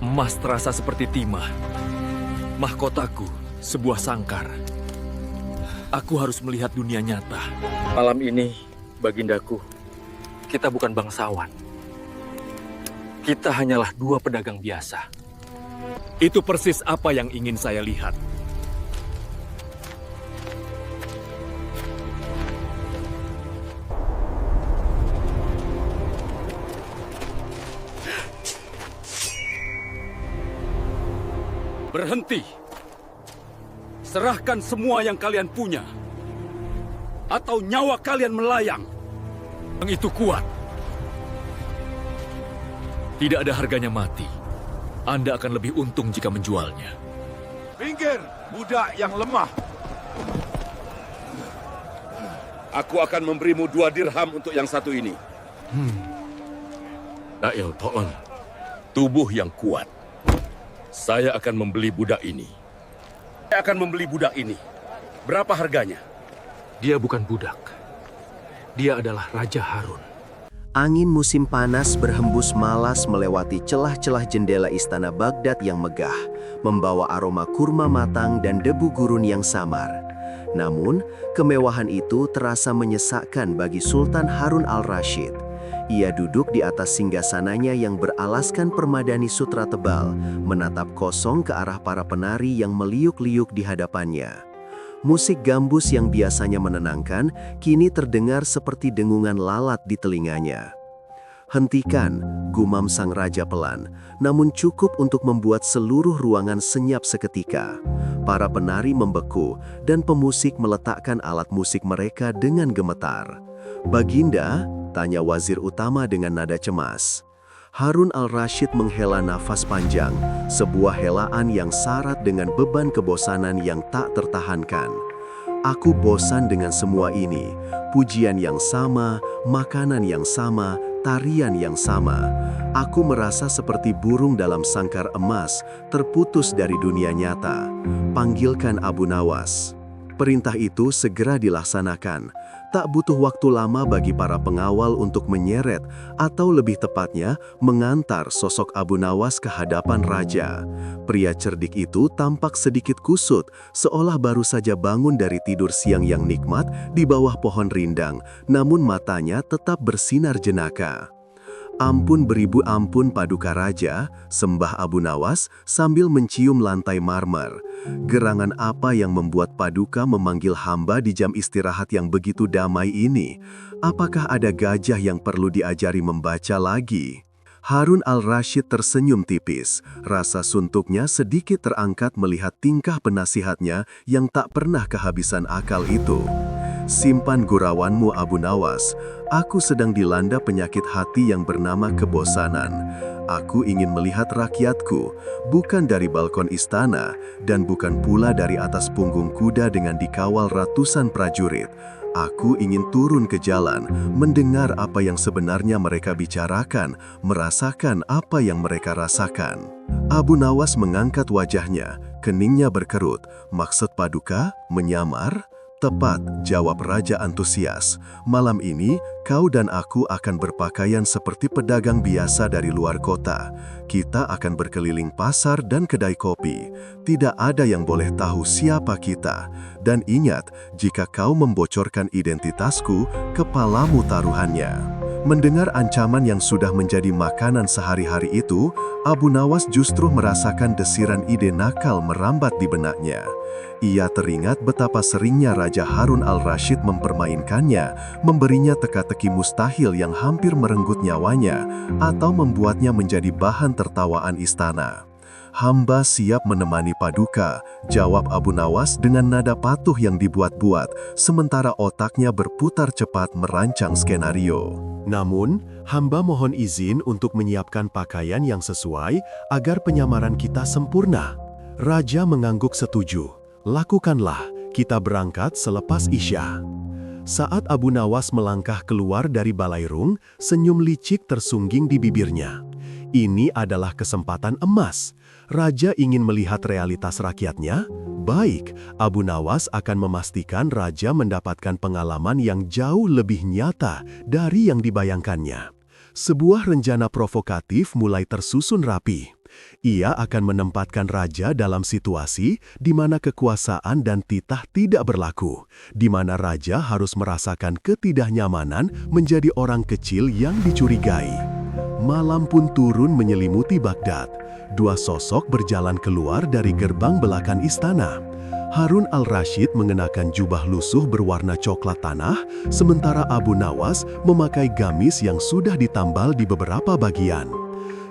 Emas terasa seperti timah. Mahkotaku, sebuah sangkar. Aku harus melihat dunia nyata. Malam ini, bagindaku, kita bukan bangsawan. Kita hanyalah dua pedagang biasa. Itu persis apa yang ingin saya lihat. Berhenti. Serahkan semua yang kalian punya. Atau nyawa kalian melayang. Yang itu kuat. Tidak ada harganya mati. Anda akan lebih untung jika menjualnya. Minggir, budak yang lemah. Aku akan memberimu 2 dirham untuk yang satu ini. Nail To'on, tubuh yang kuat. Saya akan membeli budak ini. Saya akan membeli budak ini. Berapa harganya? Dia bukan budak. Dia adalah Raja Harun. Angin musim panas berhembus malas melewati celah-celah jendela istana Baghdad yang megah, membawa aroma kurma matang dan debu gurun yang samar. Namun, kemewahan itu terasa menyesakkan bagi Sultan Harun al-Rashid. Ia duduk di atas singgasananya yang beralaskan permadani sutra tebal, menatap kosong ke arah para penari yang meliuk-liuk di hadapannya. Musik gambus yang biasanya menenangkan, kini terdengar seperti dengungan lalat di telinganya. "Hentikan," gumam sang raja pelan, namun cukup untuk membuat seluruh ruangan senyap seketika. Para penari membeku, dan pemusik meletakkan alat musik mereka dengan gemetar. "Baginda?" tanya wazir utama dengan nada cemas. Harun al-Rashid menghela nafas panjang, sebuah helaan yang syarat dengan beban kebosanan yang tak tertahankan. "Aku bosan dengan semua ini, pujian yang sama, makanan yang sama, tarian yang sama. Aku merasa seperti burung dalam sangkar emas, terputus dari dunia nyata. Panggilkan Abu Nawas." Perintah itu segera dilaksanakan. Tak butuh waktu lama bagi para pengawal untuk menyeret, atau lebih tepatnya, mengantar sosok Abu Nawas ke hadapan raja. Pria cerdik itu tampak sedikit kusut, seolah baru saja bangun dari tidur siang yang nikmat di bawah pohon rindang, namun matanya tetap bersinar jenaka. "Ampun beribu ampun Paduka Raja," sembah Abu Nawas sambil mencium lantai marmer. "Gerangan apa yang membuat Paduka memanggil hamba di jam istirahat yang begitu damai ini? Apakah ada gajah yang perlu diajari membaca lagi?" Harun al-Rashid tersenyum tipis, rasa suntuknya sedikit terangkat melihat tingkah penasihatnya yang tak pernah kehabisan akal itu. "Simpan gurauanmu Abu Nawas, aku sedang dilanda penyakit hati yang bernama kebosanan. Aku ingin melihat rakyatku, bukan dari balkon istana, dan bukan pula dari atas punggung kuda dengan dikawal ratusan prajurit. Aku ingin turun ke jalan, mendengar apa yang sebenarnya mereka bicarakan, merasakan apa yang mereka rasakan." Abu Nawas mengangkat wajahnya, keningnya berkerut. "Maksud Paduka menyamar?" "Tepat," jawab raja antusias. "Malam ini, kau dan aku akan berpakaian seperti pedagang biasa dari luar kota. Kita akan berkeliling pasar dan kedai kopi. Tidak ada yang boleh tahu siapa kita. Dan ingat, jika kau membocorkan identitasku, kepalamu taruhannya." Mendengar ancaman yang sudah menjadi makanan sehari-hari itu, Abu Nawas justru merasakan desiran ide nakal merambat di benaknya. Ia teringat betapa seringnya Raja Harun al-Rashid mempermainkannya, memberinya teka-teki mustahil yang hampir merenggut nyawanya, atau membuatnya menjadi bahan tertawaan istana. "Hamba siap menemani Paduka," jawab Abu Nawas dengan nada patuh yang dibuat-buat, sementara otaknya berputar cepat merancang skenario. "Namun, hamba mohon izin untuk menyiapkan pakaian yang sesuai agar penyamaran kita sempurna." Raja mengangguk setuju. "Lakukanlah, kita berangkat selepas Isya." Saat Abu Nawas melangkah keluar dari balairung, senyum licik tersungging di bibirnya. Ini adalah kesempatan emas. Raja ingin melihat realitas rakyatnya. Baik, Abu Nawas akan memastikan Raja mendapatkan pengalaman yang jauh lebih nyata dari yang dibayangkannya. Sebuah rencana provokatif mulai tersusun rapi. Ia akan menempatkan raja dalam situasi di mana kekuasaan dan titah tidak berlaku, di mana raja harus merasakan ketidaknyamanan menjadi orang kecil yang dicurigai. Malam pun turun menyelimuti Baghdad. Dua sosok berjalan keluar dari gerbang belakang istana. Harun al-Rashid mengenakan jubah lusuh berwarna coklat tanah, sementara Abu Nawas memakai gamis yang sudah ditambal di beberapa bagian.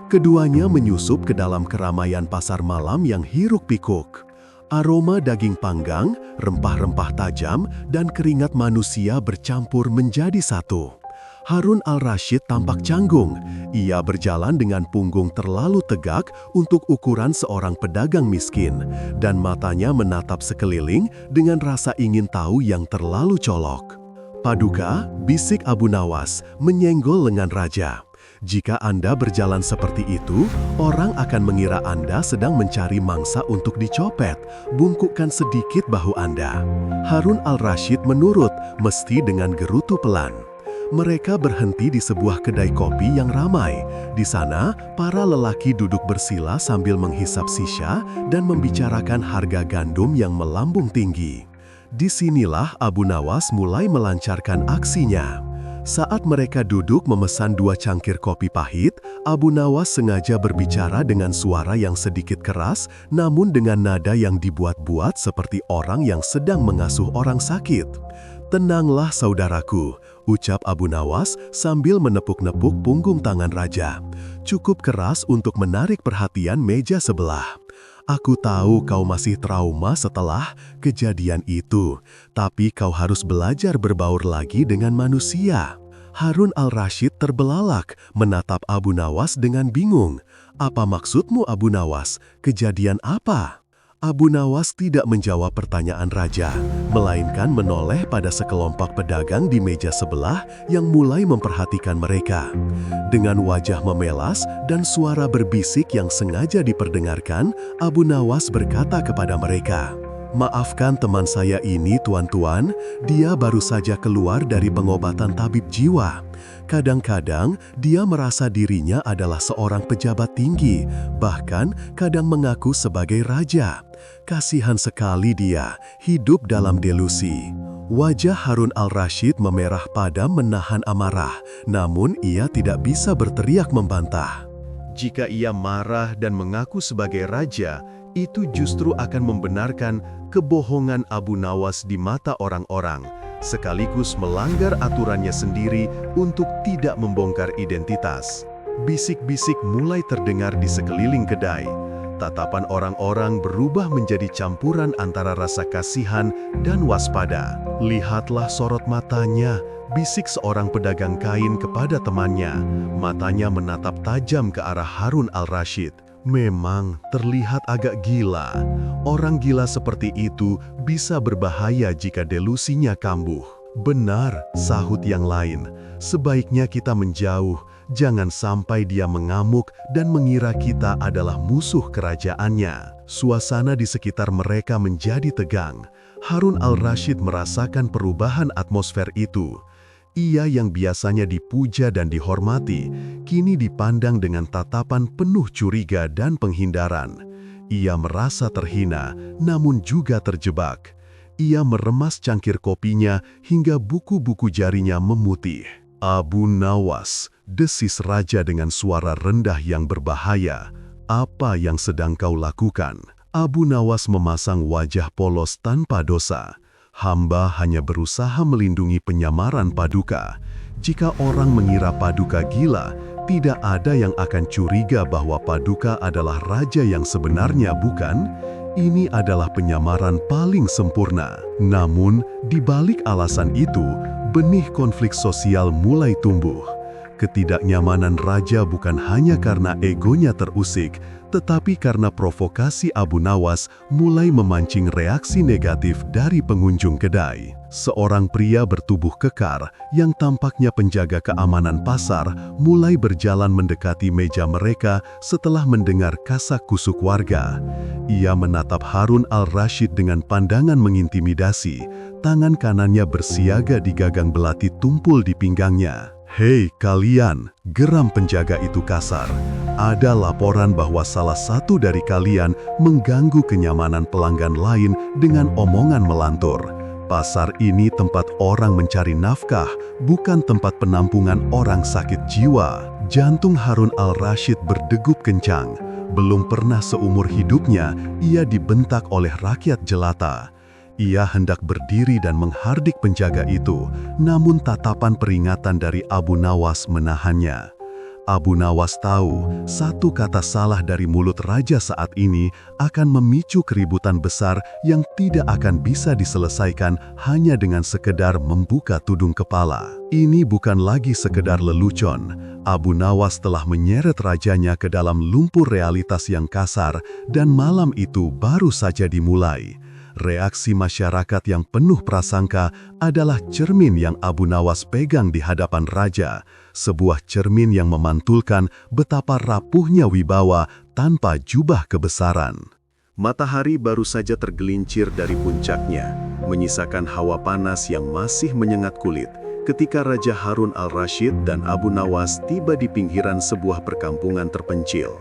Keduanya menyusup ke dalam keramaian pasar malam yang hiruk-pikuk. Aroma daging panggang, rempah-rempah tajam, dan keringat manusia bercampur menjadi satu. Harun al-Rashid tampak canggung. Ia berjalan dengan punggung terlalu tegak untuk ukuran seorang pedagang miskin, dan matanya menatap sekeliling dengan rasa ingin tahu yang terlalu colok. "Paduka," bisik Abu Nawas, menyenggol lengan raja. "Jika Anda berjalan seperti itu, orang akan mengira Anda sedang mencari mangsa untuk dicopet. Bungkukkan sedikit bahu Anda." Harun al-Rashid menurut, meski dengan gerutu pelan. Mereka berhenti di sebuah kedai kopi yang ramai. Di sana, para lelaki duduk bersila sambil menghisap shisha dan membicarakan harga gandum yang melambung tinggi. Disinilah Abu Nawas mulai melancarkan aksinya. Saat mereka duduk memesan 2 cangkir kopi pahit, Abu Nawas sengaja berbicara dengan suara yang sedikit keras, namun dengan nada yang dibuat-buat seperti orang yang sedang mengasuh orang sakit. "Tenanglah saudaraku," ucap Abu Nawas sambil menepuk-nepuk punggung tangan raja. "Cukup keras untuk menarik perhatian meja sebelah. Aku tahu kau masih trauma setelah kejadian itu, tapi kau harus belajar berbaur lagi dengan manusia." Harun al-Rashid terbelalak menatap Abu Nawas dengan bingung. "Apa maksudmu, Abu Nawas? Kejadian apa?" Abu Nawas tidak menjawab pertanyaan raja, melainkan menoleh pada sekelompok pedagang di meja sebelah yang mulai memperhatikan mereka. Dengan wajah memelas dan suara berbisik yang sengaja diperdengarkan, Abu Nawas berkata kepada mereka, "Maafkan teman saya ini, tuan-tuan, dia baru saja keluar dari pengobatan tabib jiwa. Kadang-kadang dia merasa dirinya adalah seorang pejabat tinggi, bahkan kadang mengaku sebagai raja. Kasihan sekali dia, hidup dalam delusi." Wajah Harun al-Rashid memerah padam menahan amarah, namun ia tidak bisa berteriak membantah. Jika ia marah dan mengaku sebagai raja, itu justru akan membenarkan kebohongan Abu Nawas di mata orang-orang, sekaligus melanggar aturannya sendiri untuk tidak membongkar identitas. Bisik-bisik mulai terdengar di sekeliling kedai. Tatapan orang-orang berubah menjadi campuran antara rasa kasihan dan waspada. "Lihatlah sorot matanya," bisik seorang pedagang kain kepada temannya. Matanya menatap tajam ke arah Harun al-Rashid. "Memang terlihat agak gila. Orang gila seperti itu bisa berbahaya jika delusinya kambuh." "Benar," sahut yang lain. "Sebaiknya kita menjauh. Jangan sampai dia mengamuk dan mengira kita adalah musuh kerajaannya." Suasana di sekitar mereka menjadi tegang. Harun al-Rashid merasakan perubahan atmosfer itu. Ia yang biasanya dipuja dan dihormati, kini dipandang dengan tatapan penuh curiga dan penghindaran. Ia merasa terhina, namun juga terjebak. Ia meremas cangkir kopinya hingga buku-buku jarinya memutih. "Abu Nawas," desis raja dengan suara rendah yang berbahaya, "apa yang sedang kau lakukan?" Abu Nawas memasang wajah polos tanpa dosa. "Hamba hanya berusaha melindungi penyamaran Paduka. Jika orang mengira Paduka gila, tidak ada yang akan curiga bahwa Paduka adalah raja yang sebenarnya, bukan? Ini adalah penyamaran paling sempurna." Namun, di balik alasan itu, benih konflik sosial mulai tumbuh. Ketidaknyamanan raja bukan hanya karena egonya terusik, tetapi karena provokasi Abu Nawas mulai memancing reaksi negatif dari pengunjung kedai. Seorang pria bertubuh kekar yang tampaknya penjaga keamanan pasar mulai berjalan mendekati meja mereka setelah mendengar kasak-kusuk warga. Ia menatap Harun al-Rashid dengan pandangan mengintimidasi. Tangan kanannya bersiaga di gagang belati tumpul di pinggangnya. "Hei kalian," geram penjaga itu kasar. "Ada laporan bahwa salah satu dari kalian mengganggu kenyamanan pelanggan lain dengan omongan melantur. Pasar ini tempat orang mencari nafkah, bukan tempat penampungan orang sakit jiwa." Jantung Harun al-Rashid berdegup kencang. Belum pernah seumur hidupnya ia dibentak oleh rakyat jelata. Ia hendak berdiri dan menghardik penjaga itu, namun tatapan peringatan dari Abu Nawas menahannya. Abu Nawas tahu, satu kata salah dari mulut raja saat ini akan memicu keributan besar yang tidak akan bisa diselesaikan hanya dengan sekedar membuka tudung kepala. Ini bukan lagi sekedar lelucon. Abu Nawas telah menyeret rajanya ke dalam lumpur realitas yang kasar, dan malam itu baru saja dimulai. Reaksi masyarakat yang penuh prasangka adalah cermin yang Abu Nawas pegang di hadapan raja, sebuah cermin yang memantulkan betapa rapuhnya wibawa tanpa jubah kebesaran. Matahari baru saja tergelincir dari puncaknya, menyisakan hawa panas yang masih menyengat kulit ketika Raja Harun al-Rashid dan Abu Nawas tiba di pinggiran sebuah perkampungan terpencil.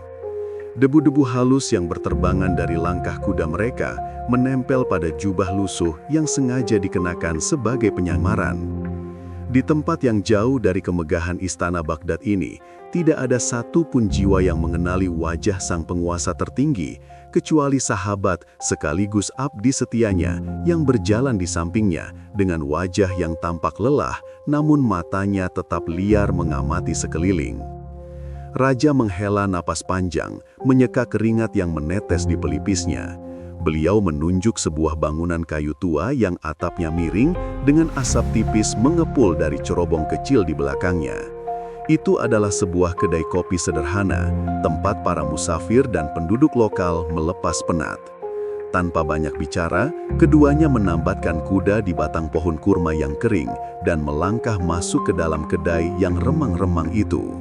Debu-debu halus yang berterbangan dari langkah kuda mereka menempel pada jubah lusuh yang sengaja dikenakan sebagai penyamaran. Di tempat yang jauh dari kemegahan istana Baghdad ini, tidak ada satu pun jiwa yang mengenali wajah sang penguasa tertinggi, kecuali sahabat sekaligus abdi setianya yang berjalan di sampingnya dengan wajah yang tampak lelah, namun matanya tetap liar mengamati sekeliling. Raja menghela napas panjang, menyeka keringat yang menetes di pelipisnya. Beliau menunjuk sebuah bangunan kayu tua yang atapnya miring dengan asap tipis mengepul dari cerobong kecil di belakangnya. Itu adalah sebuah kedai kopi sederhana, tempat para musafir dan penduduk lokal melepas penat. Tanpa banyak bicara, keduanya menambatkan kuda di batang pohon kurma yang kering dan melangkah masuk ke dalam kedai yang remang-remang itu.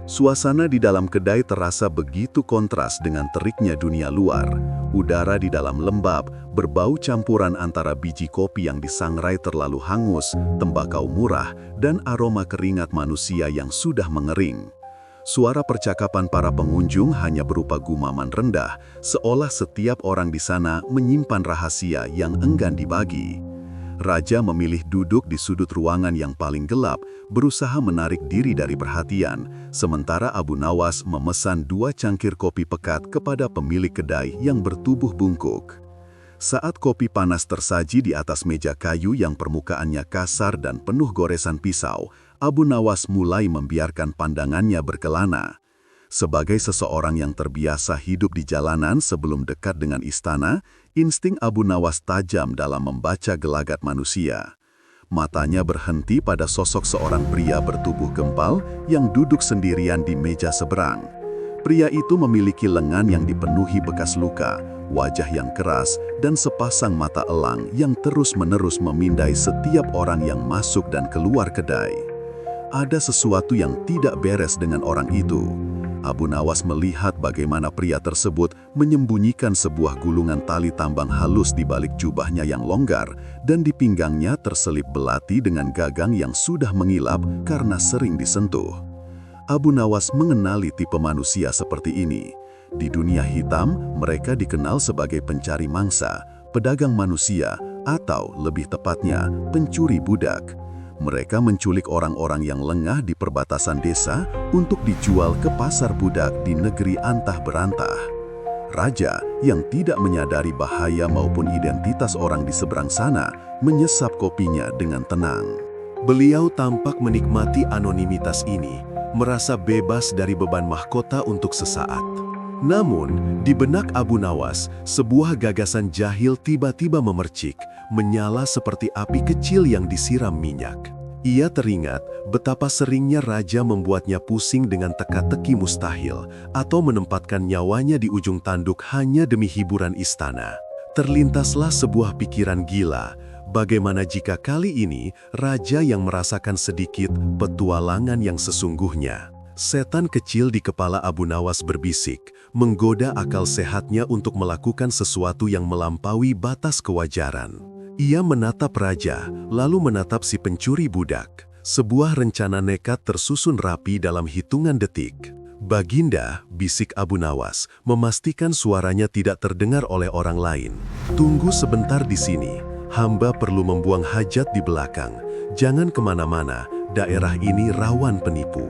Suasana di dalam kedai terasa begitu kontras dengan teriknya dunia luar. Udara di dalam lembab, berbau campuran antara biji kopi yang disangrai terlalu hangus, tembakau murah, dan aroma keringat manusia yang sudah mengering. Suara percakapan para pengunjung hanya berupa gumaman rendah, seolah setiap orang di sana menyimpan rahasia yang enggan dibagi. Raja memilih duduk di sudut ruangan yang paling gelap, berusaha menarik diri dari perhatian, sementara Abu Nawas memesan 2 cangkir kopi pekat kepada pemilik kedai yang bertubuh bungkuk. Saat kopi panas tersaji di atas meja kayu yang permukaannya kasar dan penuh goresan pisau, Abu Nawas mulai membiarkan pandangannya berkelana. Sebagai seseorang yang terbiasa hidup di jalanan sebelum dekat dengan istana, insting Abu Nawas tajam dalam membaca gelagat manusia. Matanya berhenti pada sosok seorang pria bertubuh gempal yang duduk sendirian di meja seberang. Pria itu memiliki lengan yang dipenuhi bekas luka, wajah yang keras, dan sepasang mata elang yang terus-menerus memindai setiap orang yang masuk dan keluar kedai. Ada sesuatu yang tidak beres dengan orang itu. Abu Nawas melihat bagaimana pria tersebut menyembunyikan sebuah gulungan tali tambang halus di balik jubahnya yang longgar, dan di pinggangnya terselip belati dengan gagang yang sudah mengilap karena sering disentuh. Abu Nawas mengenali tipe manusia seperti ini. Di dunia hitam, mereka dikenal sebagai pencari mangsa, pedagang manusia, atau lebih tepatnya, pencuri budak. Mereka menculik orang-orang yang lengah di perbatasan desa untuk dijual ke pasar budak di negeri antah berantah. Raja yang tidak menyadari bahaya maupun identitas orang di seberang sana menyesap kopinya dengan tenang. Beliau tampak menikmati anonimitas ini, merasa bebas dari beban mahkota untuk sesaat. Namun, di benak Abu Nawas, sebuah gagasan jahil tiba-tiba memercik, menyala seperti api kecil yang disiram minyak. Ia teringat betapa seringnya raja membuatnya pusing dengan teka-teki mustahil, atau menempatkan nyawanya di ujung tanduk hanya demi hiburan istana. Terlintaslah sebuah pikiran gila, bagaimana jika kali ini raja yang merasakan sedikit petualangan yang sesungguhnya. Setan kecil di kepala Abu Nawas berbisik, menggoda akal sehatnya untuk melakukan sesuatu yang melampaui batas kewajaran. Ia menatap raja, lalu menatap si pencuri budak. Sebuah rencana nekat tersusun rapi dalam hitungan detik. Baginda, bisik Abu Nawas, memastikan suaranya tidak terdengar oleh orang lain. Tunggu sebentar di sini. Hamba perlu membuang hajat di belakang. Jangan kemana-mana, daerah ini rawan penipu.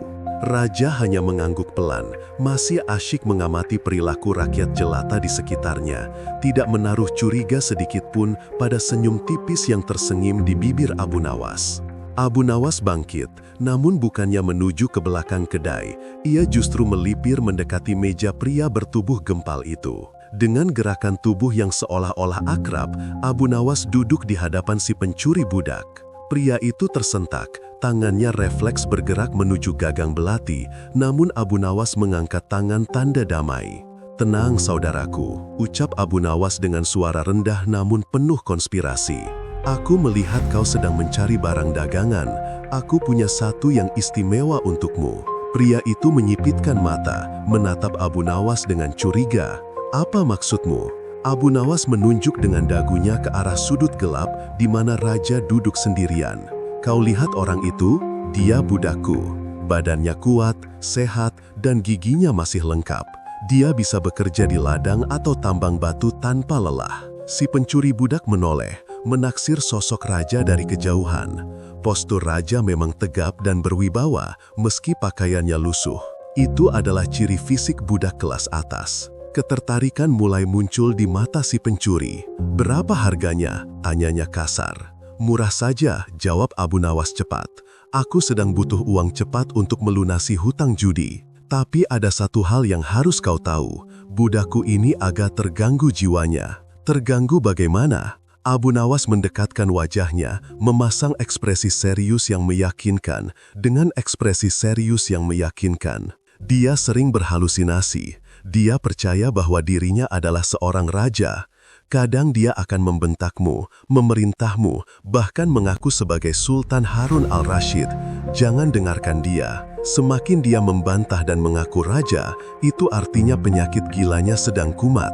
Raja hanya mengangguk pelan, masih asyik mengamati perilaku rakyat jelata di sekitarnya, tidak menaruh curiga sedikitpun pada senyum tipis yang tersengim di bibir Abu Nawas. Abu Nawas bangkit, namun bukannya menuju ke belakang kedai, ia justru melipir mendekati meja pria bertubuh gempal itu. Dengan gerakan tubuh yang seolah-olah akrab, Abu Nawas duduk di hadapan si pencuri budak. Pria itu tersentak, tangannya refleks bergerak menuju gagang belati, namun Abu Nawas mengangkat tangan tanda damai. "Tenang saudaraku," ucap Abu Nawas dengan suara rendah namun penuh konspirasi. "Aku melihat kau sedang mencari barang dagangan. Aku punya satu yang istimewa untukmu." Pria itu menyipitkan mata, menatap Abu Nawas dengan curiga. "Apa maksudmu?" Abu Nawas menunjuk dengan dagunya ke arah sudut gelap di mana raja duduk sendirian. "Kau lihat orang itu? Dia budakku. Badannya kuat, sehat, dan giginya masih lengkap. Dia bisa bekerja di ladang atau tambang batu tanpa lelah." Si pencuri budak menoleh, menaksir sosok raja dari kejauhan. Postur raja memang tegap dan berwibawa meski pakaiannya lusuh. Itu adalah ciri fisik budak kelas atas. Ketertarikan mulai muncul di mata si pencuri. "Berapa harganya?" tanyanya kasar. "Murah saja," jawab Abu Nawas cepat. "Aku sedang butuh uang cepat untuk melunasi hutang judi. Tapi ada satu hal yang harus kau tahu, budakku ini agak terganggu jiwanya." "Terganggu bagaimana?" Abu Nawas mendekatkan wajahnya, memasang ekspresi serius yang meyakinkan. Dengan ekspresi serius yang meyakinkan, dia sering berhalusinasi. Dia percaya bahwa dirinya adalah seorang raja. Kadang dia akan membentakmu, memerintahmu, bahkan mengaku sebagai Sultan Harun al-Rashid. Jangan dengarkan dia. Semakin dia membantah dan mengaku raja, itu artinya penyakit gilanya sedang kumat.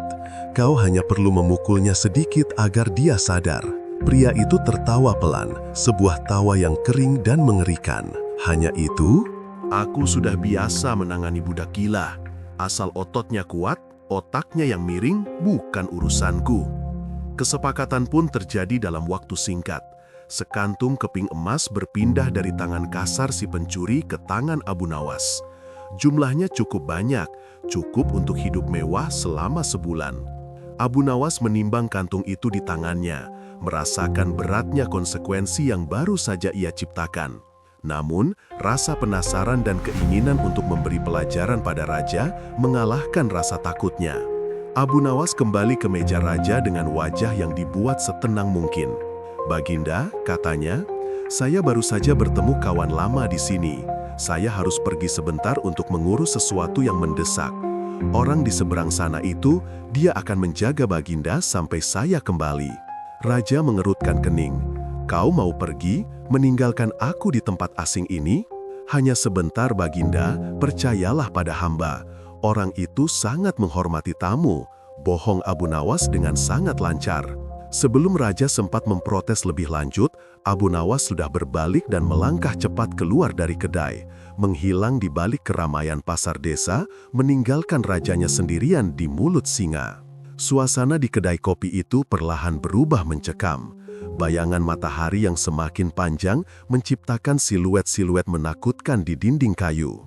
Kau hanya perlu memukulnya sedikit agar dia sadar. Pria itu tertawa pelan, sebuah tawa yang kering dan mengerikan. "Hanya itu?" "Aku sudah biasa menangani budak gila. Asal ototnya kuat, otaknya yang miring bukan urusanku." Kesepakatan pun terjadi dalam waktu singkat. Sekantung keping emas berpindah dari tangan kasar si pencuri ke tangan Abu Nawas. Jumlahnya cukup banyak, cukup untuk hidup mewah selama sebulan. Abu Nawas menimbang kantung itu di tangannya, merasakan beratnya konsekuensi yang baru saja ia ciptakan. Namun, rasa penasaran dan keinginan untuk memberi pelajaran pada raja mengalahkan rasa takutnya. Abu Nawas kembali ke meja raja dengan wajah yang dibuat setenang mungkin. "Baginda," katanya, "saya baru saja bertemu kawan lama di sini. Saya harus pergi sebentar untuk mengurus sesuatu yang mendesak. Orang di seberang sana itu, dia akan menjaga Baginda sampai saya kembali." Raja mengerutkan kening. "Kau mau pergi, meninggalkan aku di tempat asing ini? Hanya sebentar Baginda, percayalah pada hamba. Orang itu sangat menghormati tamu." Bohong Abu Nawas dengan sangat lancar. Sebelum raja sempat memprotes lebih lanjut, Abu Nawas sudah berbalik dan melangkah cepat keluar dari kedai, menghilang di balik keramaian pasar desa, meninggalkan rajanya sendirian di mulut singa. Suasana di kedai kopi itu perlahan berubah mencekam. Bayangan matahari yang semakin panjang menciptakan siluet-siluet menakutkan di dinding kayu.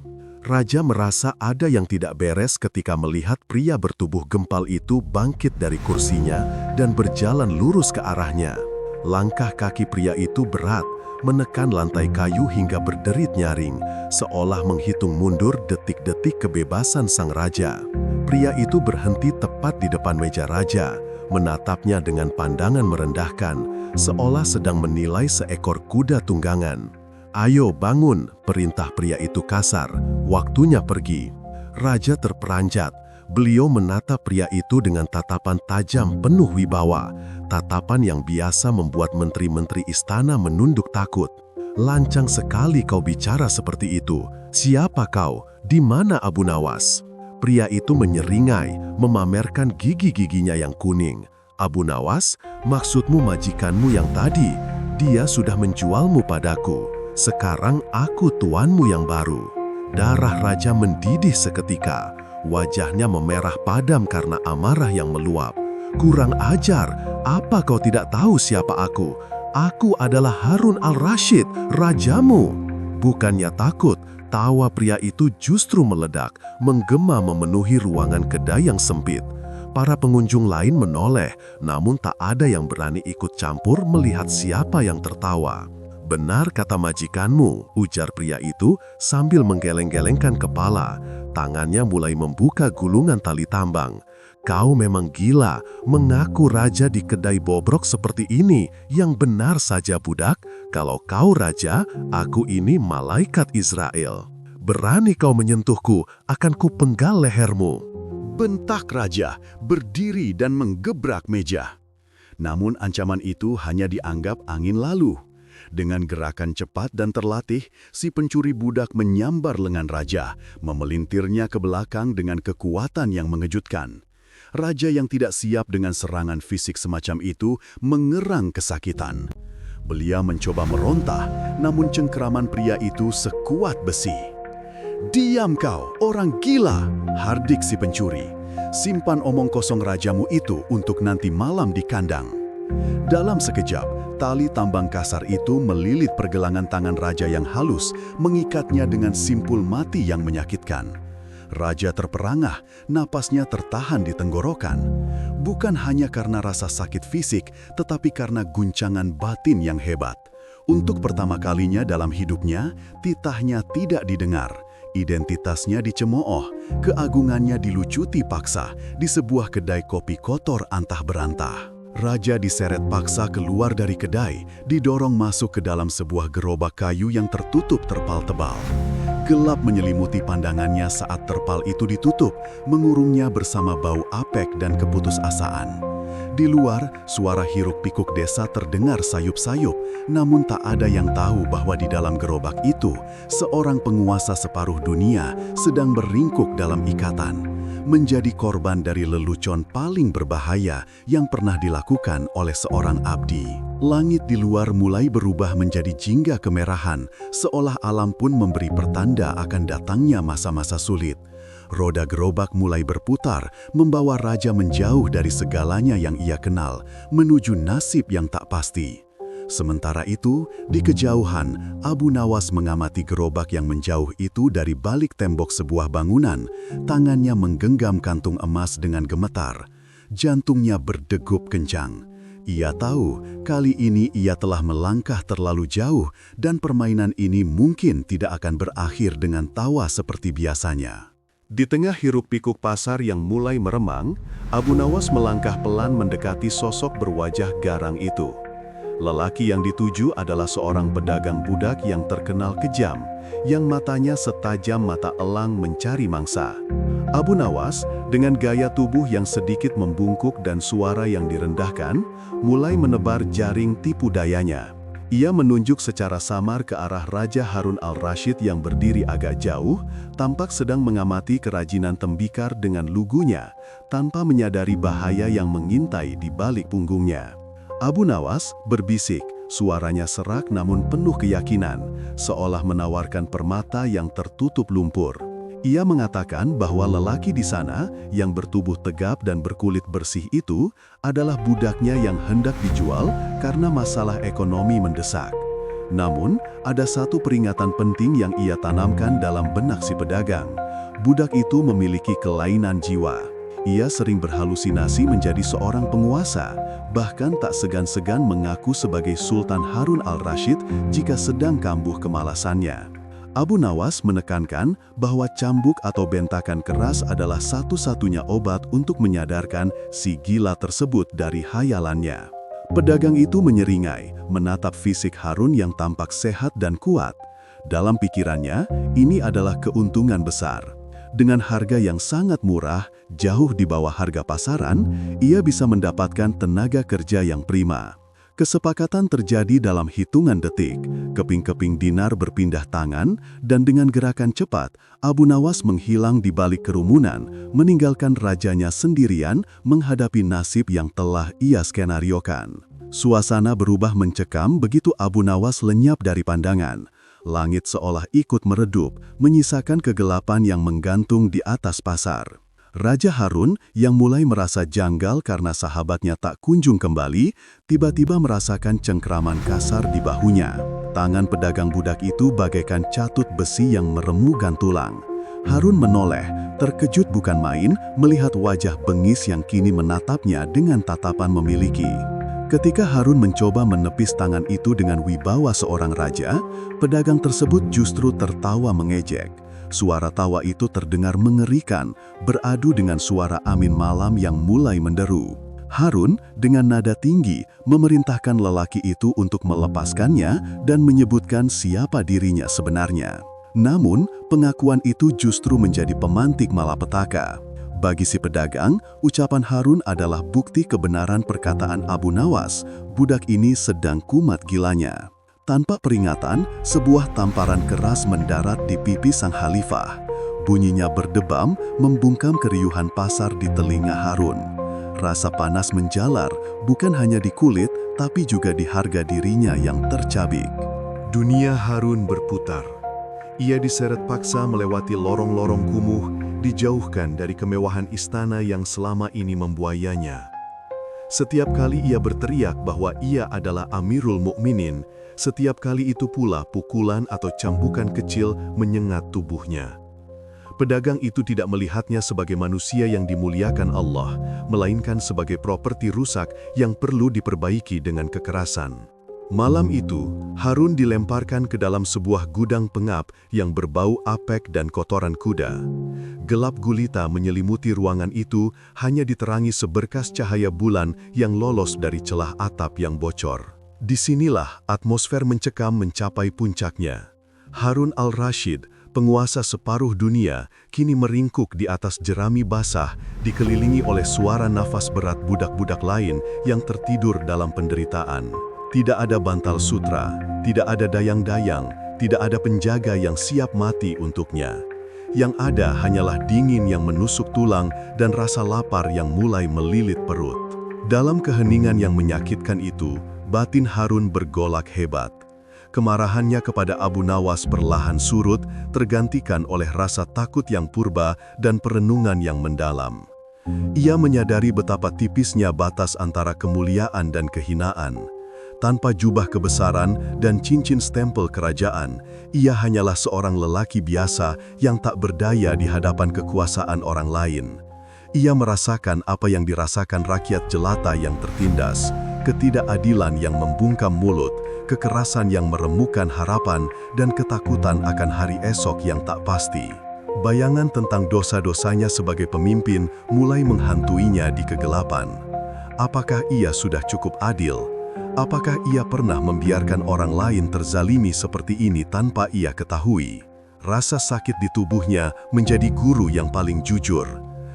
Raja merasa ada yang tidak beres ketika melihat pria bertubuh gempal itu bangkit dari kursinya dan berjalan lurus ke arahnya. Langkah kaki pria itu berat, menekan lantai kayu hingga berderit nyaring, seolah menghitung mundur detik-detik kebebasan sang raja. Pria itu berhenti tepat di depan meja raja, menatapnya dengan pandangan merendahkan, seolah sedang menilai seekor kuda tunggangan. "Ayo bangun," perintah pria itu kasar, "waktunya pergi." Raja terperanjat. Beliau menatap pria itu dengan tatapan tajam penuh wibawa, tatapan yang biasa membuat menteri-menteri istana menunduk takut. "Lancang sekali kau bicara seperti itu. Siapa kau? Di mana Abu Nawas?" Pria itu menyeringai, memamerkan gigi-giginya yang kuning. "Abu Nawas, maksudmu majikanmu yang tadi? Dia sudah menjualmu padaku. Sekarang aku tuanmu yang baru." Darah raja mendidih seketika. Wajahnya memerah padam karena amarah yang meluap. "Kurang ajar, apa kau tidak tahu siapa aku? Aku adalah Harun al-Rashid, rajamu." Bukannya takut, tawa pria itu justru meledak, menggema memenuhi ruangan kedai yang sempit. Para pengunjung lain menoleh, namun tak ada yang berani ikut campur melihat siapa yang tertawa. "Benar kata majikanmu," ujar pria itu sambil menggeleng-gelengkan kepala. Tangannya mulai membuka gulungan tali tambang. "Kau memang gila, mengaku raja di kedai bobrok seperti ini. Yang benar saja budak, kalau kau raja, aku ini malaikat Israel. Berani kau menyentuhku, akan kupenggal lehermu." Bentak raja, berdiri dan menggebrak meja. Namun ancaman itu hanya dianggap angin lalu. Dengan gerakan cepat dan terlatih, si pencuri budak menyambar lengan raja, memelintirnya ke belakang dengan kekuatan yang mengejutkan. Raja yang tidak siap dengan serangan fisik semacam itu mengerang kesakitan. Beliau mencoba meronta, namun cengkeraman pria itu sekuat besi. "Diam kau, orang gila!" hardik si pencuri. "Simpan omong kosong rajamu itu untuk nanti malam di kandang." Dalam sekejap, tali tambang kasar itu melilit pergelangan tangan raja yang halus, mengikatnya dengan simpul mati yang menyakitkan. Raja terperangah, napasnya tertahan di tenggorokan. Bukan hanya karena rasa sakit fisik, tetapi karena guncangan batin yang hebat. Untuk pertama kalinya dalam hidupnya, titahnya tidak didengar. Identitasnya dicemooh, keagungannya dilucuti paksa di sebuah kedai kopi kotor antah berantah. Raja diseret paksa keluar dari kedai, didorong masuk ke dalam sebuah gerobak kayu yang tertutup terpal tebal. Gelap menyelimuti pandangannya saat terpal itu ditutup, mengurungnya bersama bau apek dan keputusasaan. Di luar, suara hiruk-pikuk desa terdengar sayup-sayup, namun tak ada yang tahu bahwa di dalam gerobak itu, seorang penguasa separuh dunia sedang beringkuk dalam ikatan, menjadi korban dari lelucon paling berbahaya yang pernah dilakukan oleh seorang abdi. Langit di luar mulai berubah menjadi jingga kemerahan, seolah alam pun memberi pertanda akan datangnya masa-masa sulit. Roda gerobak mulai berputar, membawa raja menjauh dari segalanya yang ia kenal, menuju nasib yang tak pasti. Sementara itu, di kejauhan, Abu Nawas mengamati gerobak yang menjauh itu dari balik tembok sebuah bangunan. Tangannya menggenggam kantung emas dengan gemetar. Jantungnya berdegup kencang. Ia tahu, kali ini ia telah melangkah terlalu jauh dan permainan ini mungkin tidak akan berakhir dengan tawa seperti biasanya. Di tengah hiruk-pikuk pasar yang mulai meremang, Abu Nawas melangkah pelan mendekati sosok berwajah garang itu. Lelaki yang dituju adalah seorang pedagang budak yang terkenal kejam, yang matanya setajam mata elang mencari mangsa. Abu Nawas, dengan gaya tubuh yang sedikit membungkuk dan suara yang direndahkan, mulai menebar jaring tipu dayanya. Ia menunjuk secara samar ke arah Raja Harun al-Rashid yang berdiri agak jauh, tampak sedang mengamati kerajinan tembikar dengan lugunya, tanpa menyadari bahaya yang mengintai di balik punggungnya. Abu Nawas berbisik, suaranya serak namun penuh keyakinan, seolah menawarkan permata yang tertutup lumpur. Ia mengatakan bahwa lelaki di sana yang bertubuh tegap dan berkulit bersih itu adalah budaknya yang hendak dijual karena masalah ekonomi mendesak. Namun, ada satu peringatan penting yang ia tanamkan dalam benak si pedagang. Budak itu memiliki kelainan jiwa. Ia sering berhalusinasi menjadi seorang penguasa, bahkan tak segan-segan mengaku sebagai Sultan Harun al-Rashid jika sedang kambuh kemalasannya. Abu Nawas menekankan bahwa cambuk atau bentakan keras adalah satu-satunya obat untuk menyadarkan si gila tersebut dari hayalannya. Pedagang itu menyeringai, menatap fisik Harun yang tampak sehat dan kuat. Dalam pikirannya, ini adalah keuntungan besar. Dengan harga yang sangat murah, jauh di bawah harga pasaran, ia bisa mendapatkan tenaga kerja yang prima. Kesepakatan terjadi dalam hitungan detik, keping-keping dinar berpindah tangan, dan dengan gerakan cepat, Abu Nawas menghilang di balik kerumunan, meninggalkan rajanya sendirian menghadapi nasib yang telah ia skenariokan. Suasana berubah mencekam begitu Abu Nawas lenyap dari pandangan. Langit seolah ikut meredup, menyisakan kegelapan yang menggantung di atas pasar. Raja Harun yang mulai merasa janggal karena sahabatnya tak kunjung kembali, tiba-tiba merasakan cengkraman kasar di bahunya. Tangan pedagang budak itu bagaikan catut besi yang meremugkan tulang. Harun menoleh, terkejut bukan main melihat wajah bengis yang kini menatapnya dengan tatapan memiliki. Ketika Harun mencoba menepis tangan itu dengan wibawa seorang raja, pedagang tersebut justru tertawa mengejek. Suara tawa itu terdengar mengerikan, beradu dengan suara angin malam yang mulai menderu. Harun dengan nada tinggi memerintahkan lelaki itu untuk melepaskannya dan menyebutkan siapa dirinya sebenarnya. Namun, pengakuan itu justru menjadi pemantik malapetaka. Bagi si pedagang, ucapan Harun adalah bukti kebenaran perkataan Abu Nawas, budak ini sedang kumat gilanya. Tanpa peringatan, sebuah tamparan keras mendarat di pipi sang khalifah. Bunyinya berdebam, membungkam keriuhan pasar di telinga Harun. Rasa panas menjalar, bukan hanya di kulit, tapi juga di harga dirinya yang tercabik. Dunia Harun berputar. Ia diseret paksa melewati lorong-lorong kumuh, dijauhkan dari kemewahan istana yang selama ini membuayanya. Setiap kali ia berteriak bahwa ia adalah Amirul Mukminin, setiap kali itu pula pukulan atau cambukan kecil menyengat tubuhnya. Pedagang itu tidak melihatnya sebagai manusia yang dimuliakan Allah, melainkan sebagai properti rusak yang perlu diperbaiki dengan kekerasan. Malam itu, Harun dilemparkan ke dalam sebuah gudang pengap yang berbau apek dan kotoran kuda. Gelap gulita menyelimuti ruangan itu, hanya diterangi seberkas cahaya bulan yang lolos dari celah atap yang bocor. Disinilah atmosfer mencekam mencapai puncaknya. Harun al-Rashid, penguasa separuh dunia, kini meringkuk di atas jerami basah, dikelilingi oleh suara nafas berat budak-budak lain yang tertidur dalam penderitaan. Tidak ada bantal sutra, tidak ada dayang-dayang, tidak ada penjaga yang siap mati untuknya. Yang ada hanyalah dingin yang menusuk tulang dan rasa lapar yang mulai melilit perut. Dalam keheningan yang menyakitkan itu, batin Harun bergolak hebat. Kemarahannya kepada Abu Nawas perlahan surut, tergantikan oleh rasa takut yang purba dan perenungan yang mendalam. Ia menyadari betapa tipisnya batas antara kemuliaan dan kehinaan. Tanpa jubah kebesaran dan cincin stempel kerajaan, ia hanyalah seorang lelaki biasa yang tak berdaya di hadapan kekuasaan orang lain. Ia merasakan apa yang dirasakan rakyat jelata yang tertindas, ketidakadilan yang membungkam mulut, kekerasan yang meremukkan harapan, dan ketakutan akan hari esok yang tak pasti. Bayangan tentang dosa-dosanya sebagai pemimpin mulai menghantuinya di kegelapan. Apakah ia sudah cukup adil? Apakah ia pernah membiarkan orang lain terzalimi seperti ini tanpa ia ketahui? Rasa sakit di tubuhnya menjadi guru yang paling jujur.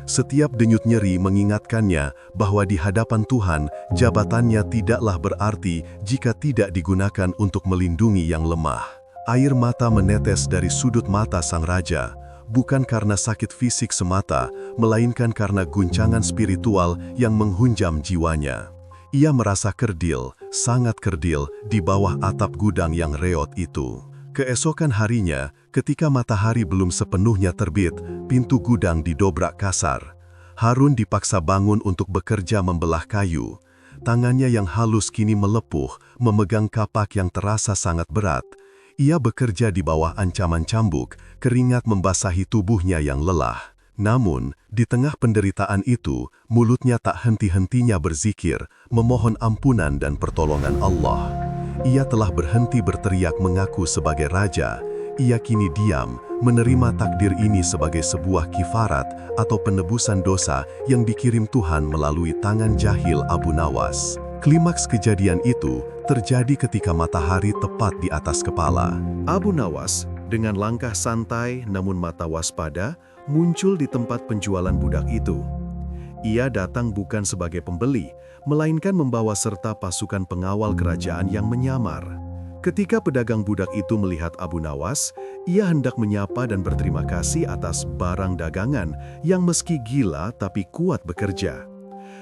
Setiap denyut nyeri mengingatkannya bahwa di hadapan Tuhan, jabatannya tidaklah berarti jika tidak digunakan untuk melindungi yang lemah. Air mata menetes dari sudut mata sang raja, bukan karena sakit fisik semata, melainkan karena guncangan spiritual yang menghunjam jiwanya. Ia merasa kerdil, sangat kerdil, di bawah atap gudang yang reot itu. Keesokan harinya, ketika matahari belum sepenuhnya terbit, pintu gudang didobrak kasar. Harun dipaksa bangun untuk bekerja membelah kayu. Tangannya yang halus kini melepuh, memegang kapak yang terasa sangat berat. Ia bekerja di bawah ancaman cambuk, keringat membasahi tubuhnya yang lelah. Namun, di tengah penderitaan itu, mulutnya tak henti-hentinya berzikir, memohon ampunan dan pertolongan Allah. Ia telah berhenti berteriak mengaku sebagai raja. Ia kini diam, menerima takdir ini sebagai sebuah kifarat atau penebusan dosa yang dikirim Tuhan melalui tangan jahil Abu Nawas. Klimaks kejadian itu terjadi ketika matahari tepat di atas kepala. Abu Nawas, dengan langkah santai namun mata waspada, muncul di tempat penjualan budak itu. Ia datang bukan sebagai pembeli, melainkan membawa serta pasukan pengawal kerajaan yang menyamar. Ketika pedagang budak itu melihat Abu Nawas, ia hendak menyapa dan berterima kasih atas barang dagangan yang meski gila tapi kuat bekerja.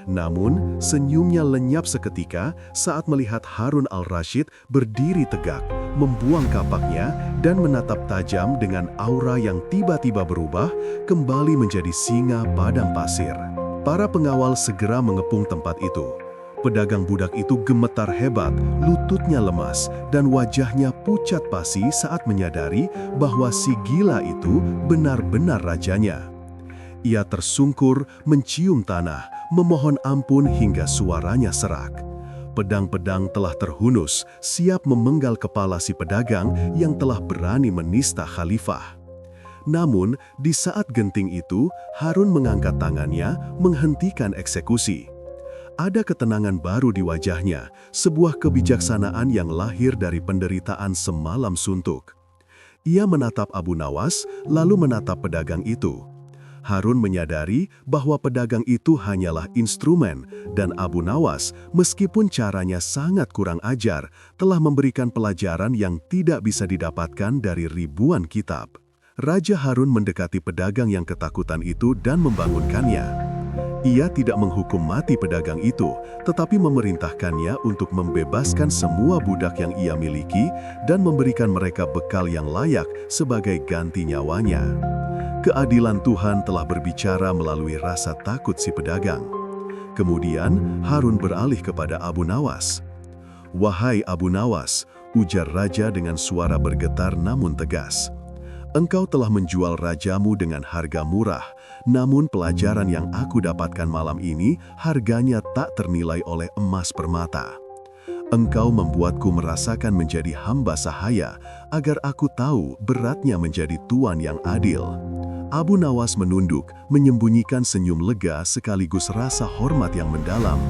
Namun, senyumnya lenyap seketika saat melihat Harun al-Rashid berdiri tegak, membuang kapaknya dan menatap tajam dengan aura yang tiba-tiba berubah kembali menjadi singa padang pasir. Para pengawal segera mengepung tempat itu. Pedagang budak itu gemetar hebat, lututnya lemas, dan wajahnya pucat pasi saat menyadari bahwa si gila itu benar-benar rajanya. Ia tersungkur, mencium tanah, memohon ampun hingga suaranya serak. Pedang-pedang telah terhunus, siap memenggal kepala si pedagang yang telah berani menista khalifah. Namun, di saat genting itu, Harun mengangkat tangannya, menghentikan eksekusi. Ada ketenangan baru di wajahnya, sebuah kebijaksanaan yang lahir dari penderitaan semalam suntuk. Ia menatap Abu Nawas, lalu menatap pedagang itu. Harun menyadari bahwa pedagang itu hanyalah instrumen, dan Abu Nawas, meskipun caranya sangat kurang ajar, telah memberikan pelajaran yang tidak bisa didapatkan dari ribuan kitab. Raja Harun mendekati pedagang yang ketakutan itu dan membangunkannya. Ia tidak menghukum mati pedagang itu, tetapi memerintahkannya untuk membebaskan semua budak yang ia miliki dan memberikan mereka bekal yang layak sebagai ganti nyawanya. Keadilan Tuhan telah berbicara melalui rasa takut si pedagang. Kemudian Harun beralih kepada Abu Nawas. "Wahai Abu Nawas," ujar raja dengan suara bergetar namun tegas. "Engkau telah menjual rajamu dengan harga murah, namun pelajaran yang aku dapatkan malam ini harganya tak ternilai oleh emas permata. Engkau membuatku merasakan menjadi hamba sahaya agar aku tahu beratnya menjadi tuan yang adil." Abu Nawas menunduk, menyembunyikan senyum lega sekaligus rasa hormat yang mendalam.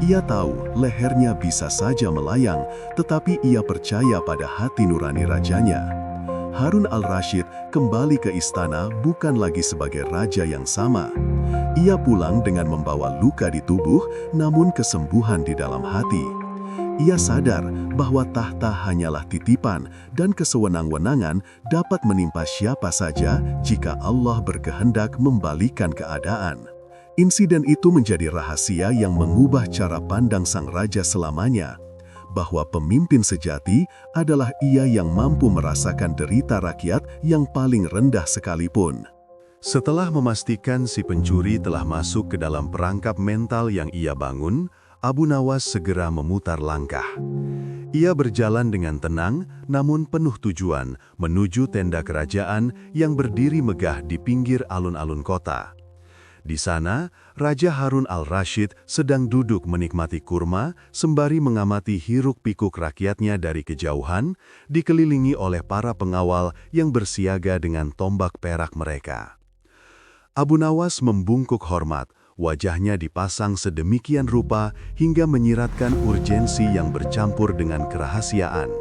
Ia tahu lehernya bisa saja melayang, tetapi ia percaya pada hati nurani rajanya. Harun al-Rashid kembali ke istana bukan lagi sebagai raja yang sama. Ia pulang dengan membawa luka di tubuh, namun kesembuhan di dalam hati. Ia sadar bahwa tahta hanyalah titipan dan kesewenang-wenangan dapat menimpa siapa saja jika Allah berkehendak membalikan keadaan. Insiden itu menjadi rahasia yang mengubah cara pandang sang raja selamanya, bahwa pemimpin sejati adalah ia yang mampu merasakan derita rakyat yang paling rendah sekalipun. Setelah memastikan si pencuri telah masuk ke dalam perangkap mental yang ia bangun, Abu Nawas segera memutar langkah. Ia berjalan dengan tenang, namun penuh tujuan, menuju tenda kerajaan yang berdiri megah di pinggir alun-alun kota. Di sana, Raja Harun al-Rashid sedang duduk menikmati kurma, sembari mengamati hiruk-pikuk rakyatnya dari kejauhan, dikelilingi oleh para pengawal yang bersiaga dengan tombak perak mereka. Abu Nawas membungkuk hormat, wajahnya dipasang sedemikian rupa hingga menyiratkan urgensi yang bercampur dengan kerahasiaan.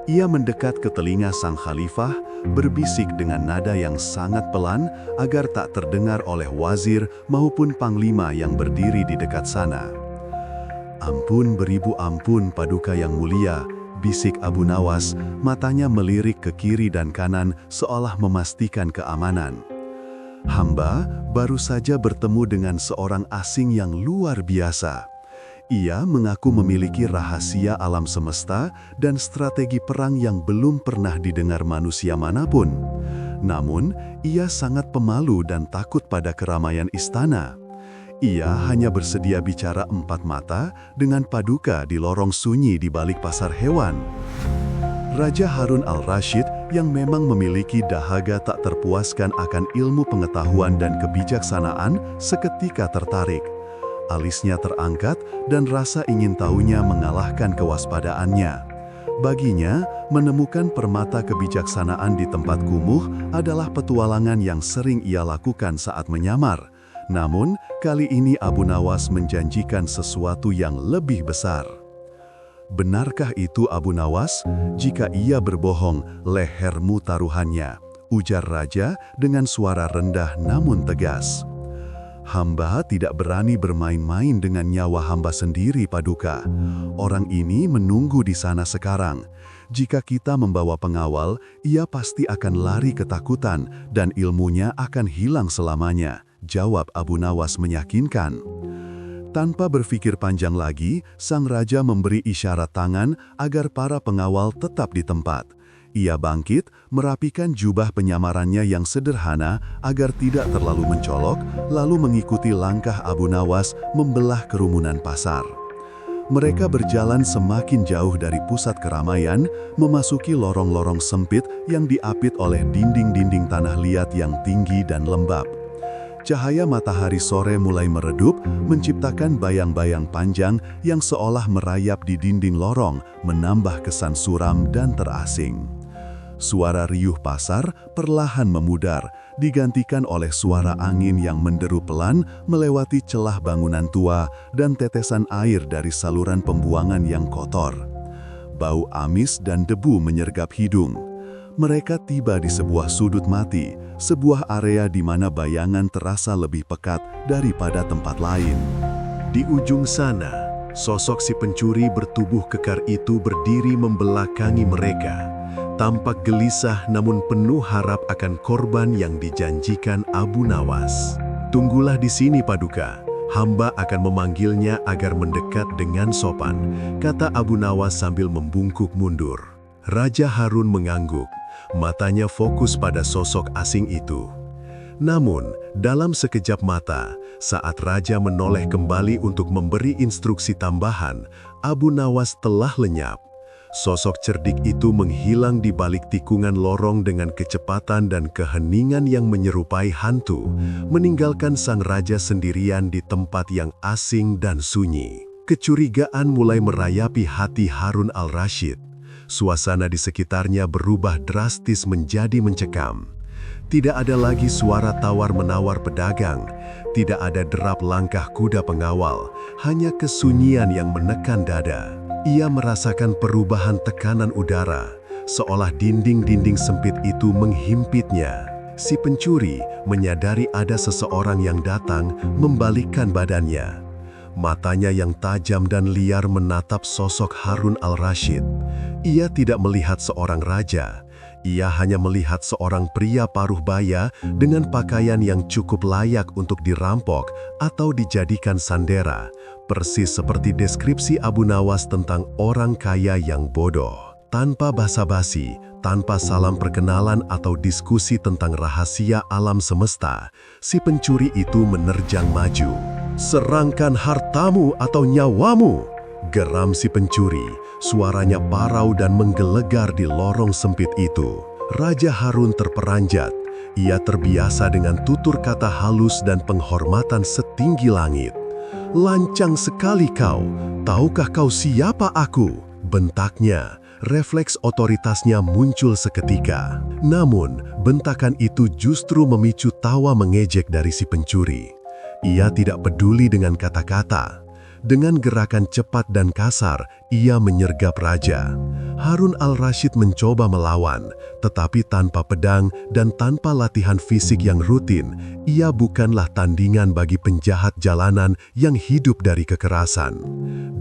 Ia mendekat ke telinga sang khalifah, berbisik dengan nada yang sangat pelan agar tak terdengar oleh wazir maupun panglima yang berdiri di dekat sana. "Ampun beribu ampun Paduka yang mulia," bisik Abu Nawas, matanya melirik ke kiri dan kanan seolah memastikan keamanan. "Hamba baru saja bertemu dengan seorang asing yang luar biasa. Ia mengaku memiliki rahasia alam semesta dan strategi perang yang belum pernah didengar manusia manapun. Namun, ia sangat pemalu dan takut pada keramaian istana. Ia hanya bersedia bicara empat mata dengan Paduka di lorong sunyi di balik pasar hewan." Raja Harun al-Rashid yang memang memiliki dahaga tak terpuaskan akan ilmu pengetahuan dan kebijaksanaan seketika tertarik. Alisnya terangkat dan rasa ingin tahunya mengalahkan kewaspadaannya. Baginya, menemukan permata kebijaksanaan di tempat kumuh adalah petualangan yang sering ia lakukan saat menyamar. Namun, kali ini Abu Nawas menjanjikan sesuatu yang lebih besar. "Benarkah itu Abu Nawas? Jika ia berbohong, lehermu taruhannya," ujar raja dengan suara rendah namun tegas. "Hamba tidak berani bermain-main dengan nyawa hamba sendiri, Paduka. Orang ini menunggu di sana sekarang. Jika kita membawa pengawal, ia pasti akan lari ketakutan dan ilmunya akan hilang selamanya," jawab Abu Nawas meyakinkan. Tanpa berpikir panjang lagi, sang raja memberi isyarat tangan agar para pengawal tetap di tempat. Ia bangkit, merapikan jubah penyamarannya yang sederhana agar tidak terlalu mencolok, lalu mengikuti langkah Abu Nawas membelah kerumunan pasar. Mereka berjalan semakin jauh dari pusat keramaian, memasuki lorong-lorong sempit yang diapit oleh dinding-dinding tanah liat yang tinggi dan lembab. Cahaya matahari sore mulai meredup, menciptakan bayang-bayang panjang yang seolah merayap di dinding lorong, menambah kesan suram dan terasing. Suara riuh pasar perlahan memudar, digantikan oleh suara angin yang menderu pelan melewati celah bangunan tua dan tetesan air dari saluran pembuangan yang kotor. Bau amis dan debu menyergap hidung. Mereka tiba di sebuah sudut mati, sebuah area di mana bayangan terasa lebih pekat daripada tempat lain. Di ujung sana, sosok si pencuri bertubuh kekar itu berdiri membelakangi mereka. Tampak gelisah namun penuh harap akan korban yang dijanjikan Abu Nawas. "Tunggulah di sini, Paduka. Hamba akan memanggilnya agar mendekat dengan sopan," kata Abu Nawas sambil membungkuk mundur. Raja Harun mengangguk, matanya fokus pada sosok asing itu. Namun, dalam sekejap mata, saat Raja menoleh kembali untuk memberi instruksi tambahan, Abu Nawas telah lenyap. Sosok cerdik itu menghilang di balik tikungan lorong dengan kecepatan dan keheningan yang menyerupai hantu, meninggalkan sang raja sendirian di tempat yang asing dan sunyi. Kecurigaan mulai merayapi hati Harun al-Rashid. Suasana di sekitarnya berubah drastis menjadi mencekam. Tidak ada lagi suara tawar-menawar pedagang, tidak ada derap langkah kuda pengawal, hanya kesunyian yang menekan dada. Ia merasakan perubahan tekanan udara, seolah dinding-dinding sempit itu menghimpitnya. Si pencuri menyadari ada seseorang yang datang, membalikkan badannya. Matanya yang tajam dan liar menatap sosok Harun al-Rashid. Ia tidak melihat seorang raja, ia hanya melihat seorang pria paruh baya dengan pakaian yang cukup layak untuk dirampok atau dijadikan sandera, persis seperti deskripsi Abu Nawas tentang orang kaya yang bodoh. Tanpa basa-basi, tanpa salam perkenalan atau diskusi tentang rahasia alam semesta, si pencuri itu menerjang maju. "Serahkan hartamu atau nyawamu!" geram si pencuri, suaranya parau dan menggelegar di lorong sempit itu. Raja Harun terperanjat. Ia terbiasa dengan tutur kata halus dan penghormatan setinggi langit. "Lancang sekali kau, tahukah kau siapa aku?" bentaknya. Refleks otoritasnya muncul seketika. Namun, bentakan itu justru memicu tawa mengejek dari si pencuri. Ia tidak peduli dengan kata-kata. Dengan gerakan cepat dan kasar, ia menyergap raja. Harun al-Rashid mencoba melawan, tetapi tanpa pedang dan tanpa latihan fisik yang rutin, ia bukanlah tandingan bagi penjahat jalanan yang hidup dari kekerasan.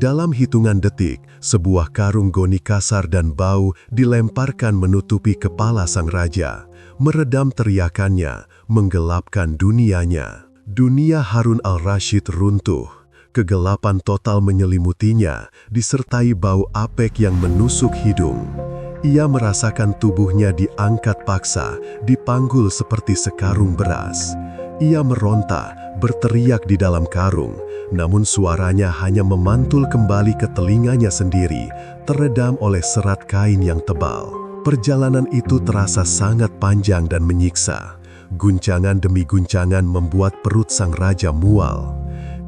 Dalam hitungan detik, sebuah karung goni kasar dan bau dilemparkan menutupi kepala sang raja, meredam teriakannya, menggelapkan dunianya. Dunia Harun al-Rashid runtuh. Kegelapan total menyelimutinya, disertai bau apek yang menusuk hidung. Ia merasakan tubuhnya diangkat paksa, dipanggul seperti sekarung beras. Ia meronta, berteriak di dalam karung, namun suaranya hanya memantul kembali ke telinganya sendiri, teredam oleh serat kain yang tebal. Perjalanan itu terasa sangat panjang dan menyiksa. Guncangan demi guncangan membuat perut sang raja mual.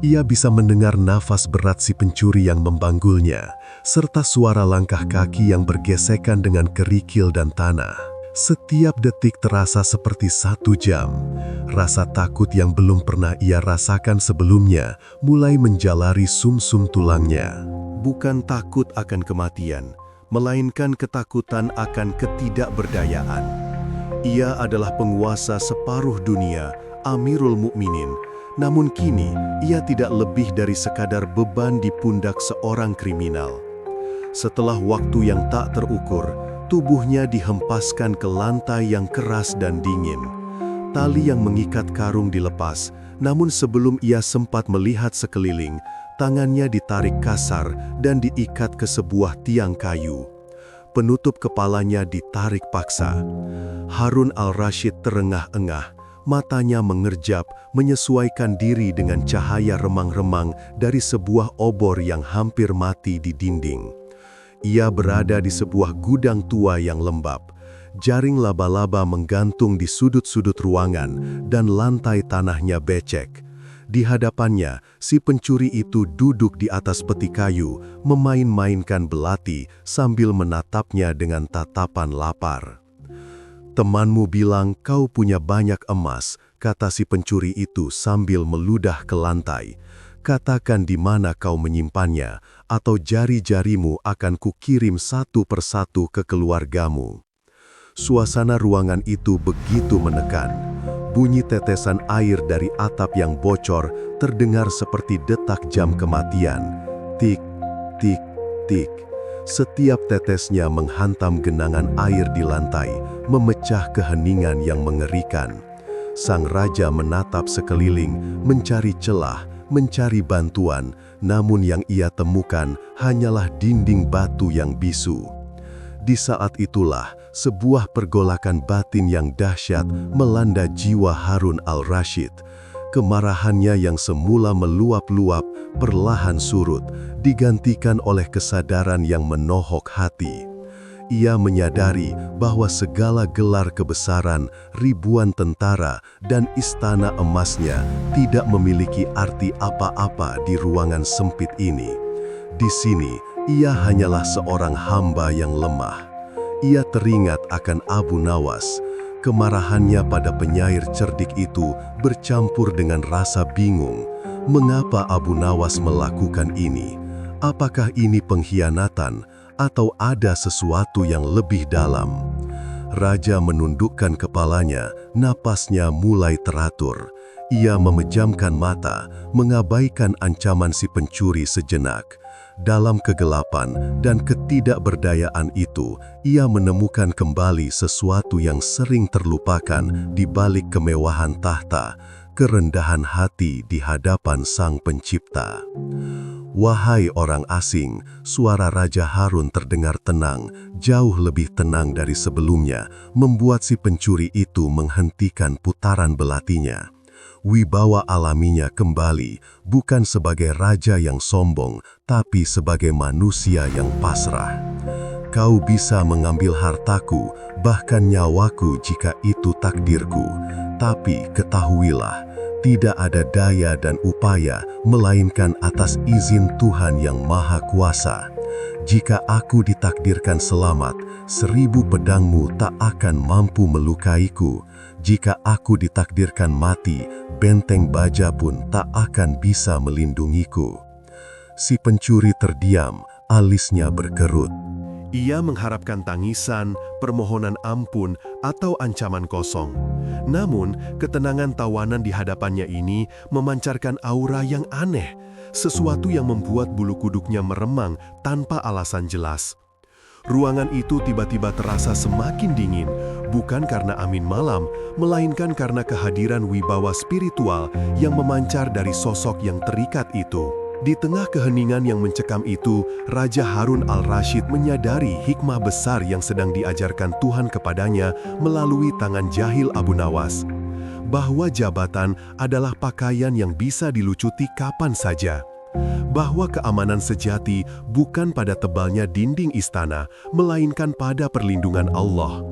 Ia bisa mendengar nafas berat si pencuri yang membanggulnya, serta suara langkah kaki yang bergesekan dengan kerikil dan tanah. Setiap detik terasa seperti 1 jam. Rasa takut yang belum pernah ia rasakan sebelumnya mulai menjalari sumsum tulangnya. Bukan takut akan kematian, melainkan ketakutan akan ketidakberdayaan. Ia adalah penguasa separuh dunia, Amirul Mukminin. Namun kini, ia tidak lebih dari sekadar beban di pundak seorang kriminal. Setelah waktu yang tak terukur, tubuhnya dihempaskan ke lantai yang keras dan dingin. Tali yang mengikat karung dilepas, Namun sebelum ia sempat melihat sekeliling, tangannya ditarik kasar dan diikat ke sebuah tiang kayu. Penutup kepalanya ditarik paksa. Harun al-Rashid terengah-engah, matanya mengerjap, menyesuaikan diri dengan cahaya remang-remang dari sebuah obor yang hampir mati di dinding. Ia berada di sebuah gudang tua yang lembab. Jaring laba-laba menggantung di sudut-sudut ruangan dan lantai tanahnya becek. Di hadapannya, si pencuri itu duduk di atas peti kayu, memain-mainkan belati sambil menatapnya dengan tatapan lapar. "Temanmu bilang kau punya banyak emas," kata si pencuri itu sambil meludah ke lantai. "Katakan di mana kau menyimpannya, atau jari-jarimu akan kukirim satu persatu ke keluargamu." Suasana ruangan itu begitu menekan. Bunyi tetesan air dari atap yang bocor terdengar seperti detak jam kematian. Tik, tik, tik. Setiap tetesnya menghantam genangan air di lantai, memecah keheningan yang mengerikan. Sang raja menatap sekeliling, mencari celah, mencari bantuan, namun yang ia temukan hanyalah dinding batu yang bisu. Di saat itulah, sebuah pergolakan batin yang dahsyat melanda jiwa Harun al-Rashid. Kemarahannya yang semula meluap-luap perlahan surut, digantikan oleh kesadaran yang menohok hati. Ia menyadari bahwa segala gelar kebesaran, ribuan tentara, dan istana emasnya tidak memiliki arti apa-apa di ruangan sempit ini. Di sini, ia hanyalah seorang hamba yang lemah. Ia teringat akan Abu Nawas. Kemarahannya pada penyair cerdik itu bercampur dengan rasa bingung. Mengapa Abu Nawas melakukan ini? Apakah ini pengkhianatan atau ada sesuatu yang lebih dalam? Raja menundukkan kepalanya, napasnya mulai teratur. Ia memejamkan mata, mengabaikan ancaman si pencuri sejenak. Dalam kegelapan dan ketidakberdayaan itu, ia menemukan kembali sesuatu yang sering terlupakan di balik kemewahan tahta, kerendahan hati di hadapan Sang Pencipta. "Wahai orang asing," suara Raja Harun terdengar tenang, jauh lebih tenang dari sebelumnya, membuat si pencuri itu menghentikan putaran belatinya. Wibawa alaminya kembali, bukan sebagai raja yang sombong, tapi sebagai manusia yang pasrah. "Kau bisa mengambil hartaku, bahkan nyawaku jika itu takdirku. Tapi ketahuilah, tidak ada daya dan upaya, melainkan atas izin Tuhan yang Maha Kuasa. Jika aku ditakdirkan selamat, 1000 pedangmu tak akan mampu melukaiku. Jika aku ditakdirkan mati, benteng baja pun tak akan bisa melindungiku." Si pencuri terdiam, alisnya berkerut. Ia mengharapkan tangisan, permohonan ampun, atau ancaman kosong. Namun, ketenangan tawanan di hadapannya ini memancarkan aura yang aneh, sesuatu yang membuat bulu kuduknya meremang tanpa alasan jelas. Ruangan itu tiba-tiba terasa semakin dingin, bukan karena angin malam, melainkan karena kehadiran wibawa spiritual yang memancar dari sosok yang terikat itu. Di tengah keheningan yang mencekam itu, Raja Harun al-Rashid menyadari hikmah besar yang sedang diajarkan Tuhan kepadanya melalui tangan jahil Abu Nawas. Bahwa jabatan adalah pakaian yang bisa dilucuti kapan saja. Bahwa keamanan sejati bukan pada tebalnya dinding istana, melainkan pada perlindungan Allah.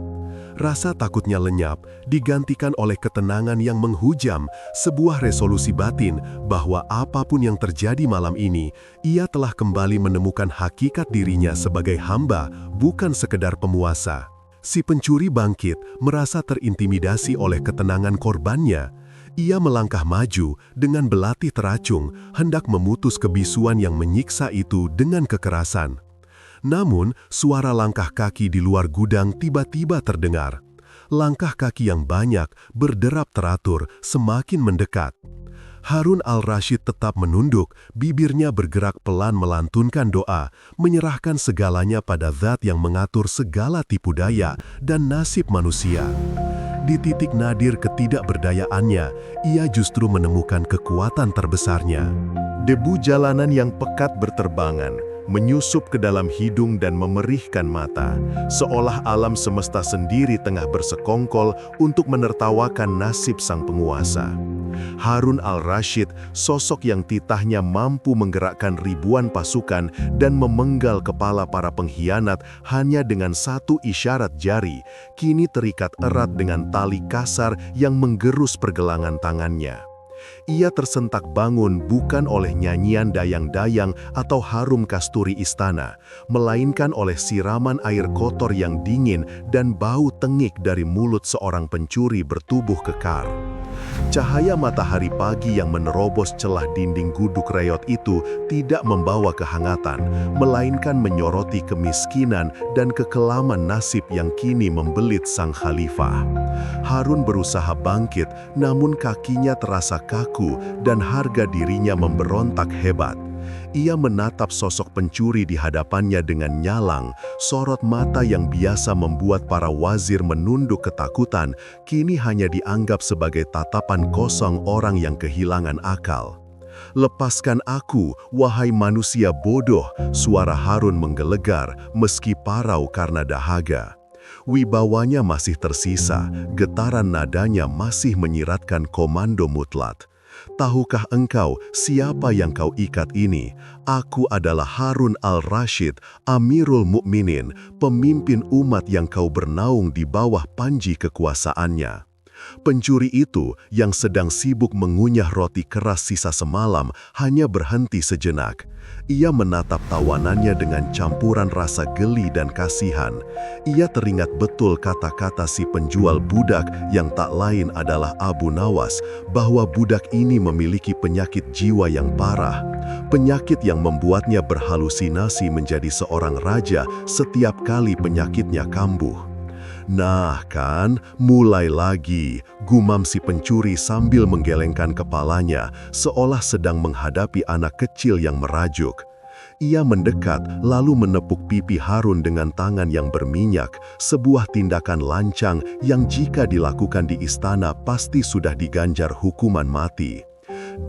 Rasa takutnya lenyap, digantikan oleh ketenangan yang menghujam, sebuah resolusi batin bahwa apapun yang terjadi malam ini, ia telah kembali menemukan hakikat dirinya sebagai hamba, bukan sekedar pemuasa. Si pencuri bangkit, merasa terintimidasi oleh ketenangan korbannya. Ia melangkah maju dengan belati teracung, hendak memutus kebisuan yang menyiksa itu dengan kekerasan. Namun, suara langkah kaki di luar gudang tiba-tiba terdengar. Langkah kaki yang banyak, berderap teratur, semakin mendekat. Harun al-Rashid tetap menunduk, bibirnya bergerak pelan melantunkan doa, menyerahkan segalanya pada Zat yang mengatur segala tipu daya dan nasib manusia. Di titik nadir ketidakberdayaannya, ia justru menemukan kekuatan terbesarnya. Debu jalanan yang pekat berterbangan, menyusup ke dalam hidung dan memerihkan mata, seolah alam semesta sendiri tengah bersekongkol untuk menertawakan nasib sang penguasa. Harun al-Rashid, sosok yang titahnya mampu menggerakkan ribuan pasukan dan memenggal kepala para pengkhianat hanya dengan satu isyarat jari, kini terikat erat dengan tali kasar yang menggerus pergelangan tangannya. Ia tersentak bangun bukan oleh nyanyian dayang-dayang atau harum kasturi istana, melainkan oleh siraman air kotor yang dingin dan bau tengik dari mulut seorang pencuri bertubuh kekar. Cahaya matahari pagi yang menerobos celah dinding guduk reot itu tidak membawa kehangatan, melainkan menyoroti kemiskinan dan kekelaman nasib yang kini membelit sang khalifah. Harun berusaha bangkit, namun kakinya terasa kaku dan harga dirinya memberontak hebat. Ia menatap sosok pencuri di hadapannya dengan nyalang, sorot mata yang biasa membuat para wazir menunduk ketakutan, kini hanya dianggap sebagai tatapan kosong orang yang kehilangan akal. "Lepaskan aku, wahai manusia bodoh," suara Harun menggelegar meski parau karena dahaga. Wibawanya masih tersisa, getaran nadanya masih menyiratkan komando mutlak. "Tahukah engkau siapa yang kau ikat ini? Aku adalah Harun al-Rashid, Amirul Mukminin, pemimpin umat yang kau bernaung di bawah panji kekuasaannya." Pencuri itu yang sedang sibuk mengunyah roti keras sisa semalam hanya berhenti sejenak. Ia menatap tawanannya dengan campuran rasa geli dan kasihan. Ia teringat betul kata-kata si penjual budak yang tak lain adalah Abu Nawas, bahwa budak ini memiliki penyakit jiwa yang parah. Penyakit yang membuatnya berhalusinasi menjadi seorang raja setiap kali penyakitnya kambuh. "Nah kan, mulai lagi," gumam si pencuri sambil menggelengkan kepalanya, seolah sedang menghadapi anak kecil yang merajuk. Ia mendekat lalu menepuk pipi Harun dengan tangan yang berminyak, sebuah tindakan lancang yang jika dilakukan di istana pasti sudah diganjar hukuman mati.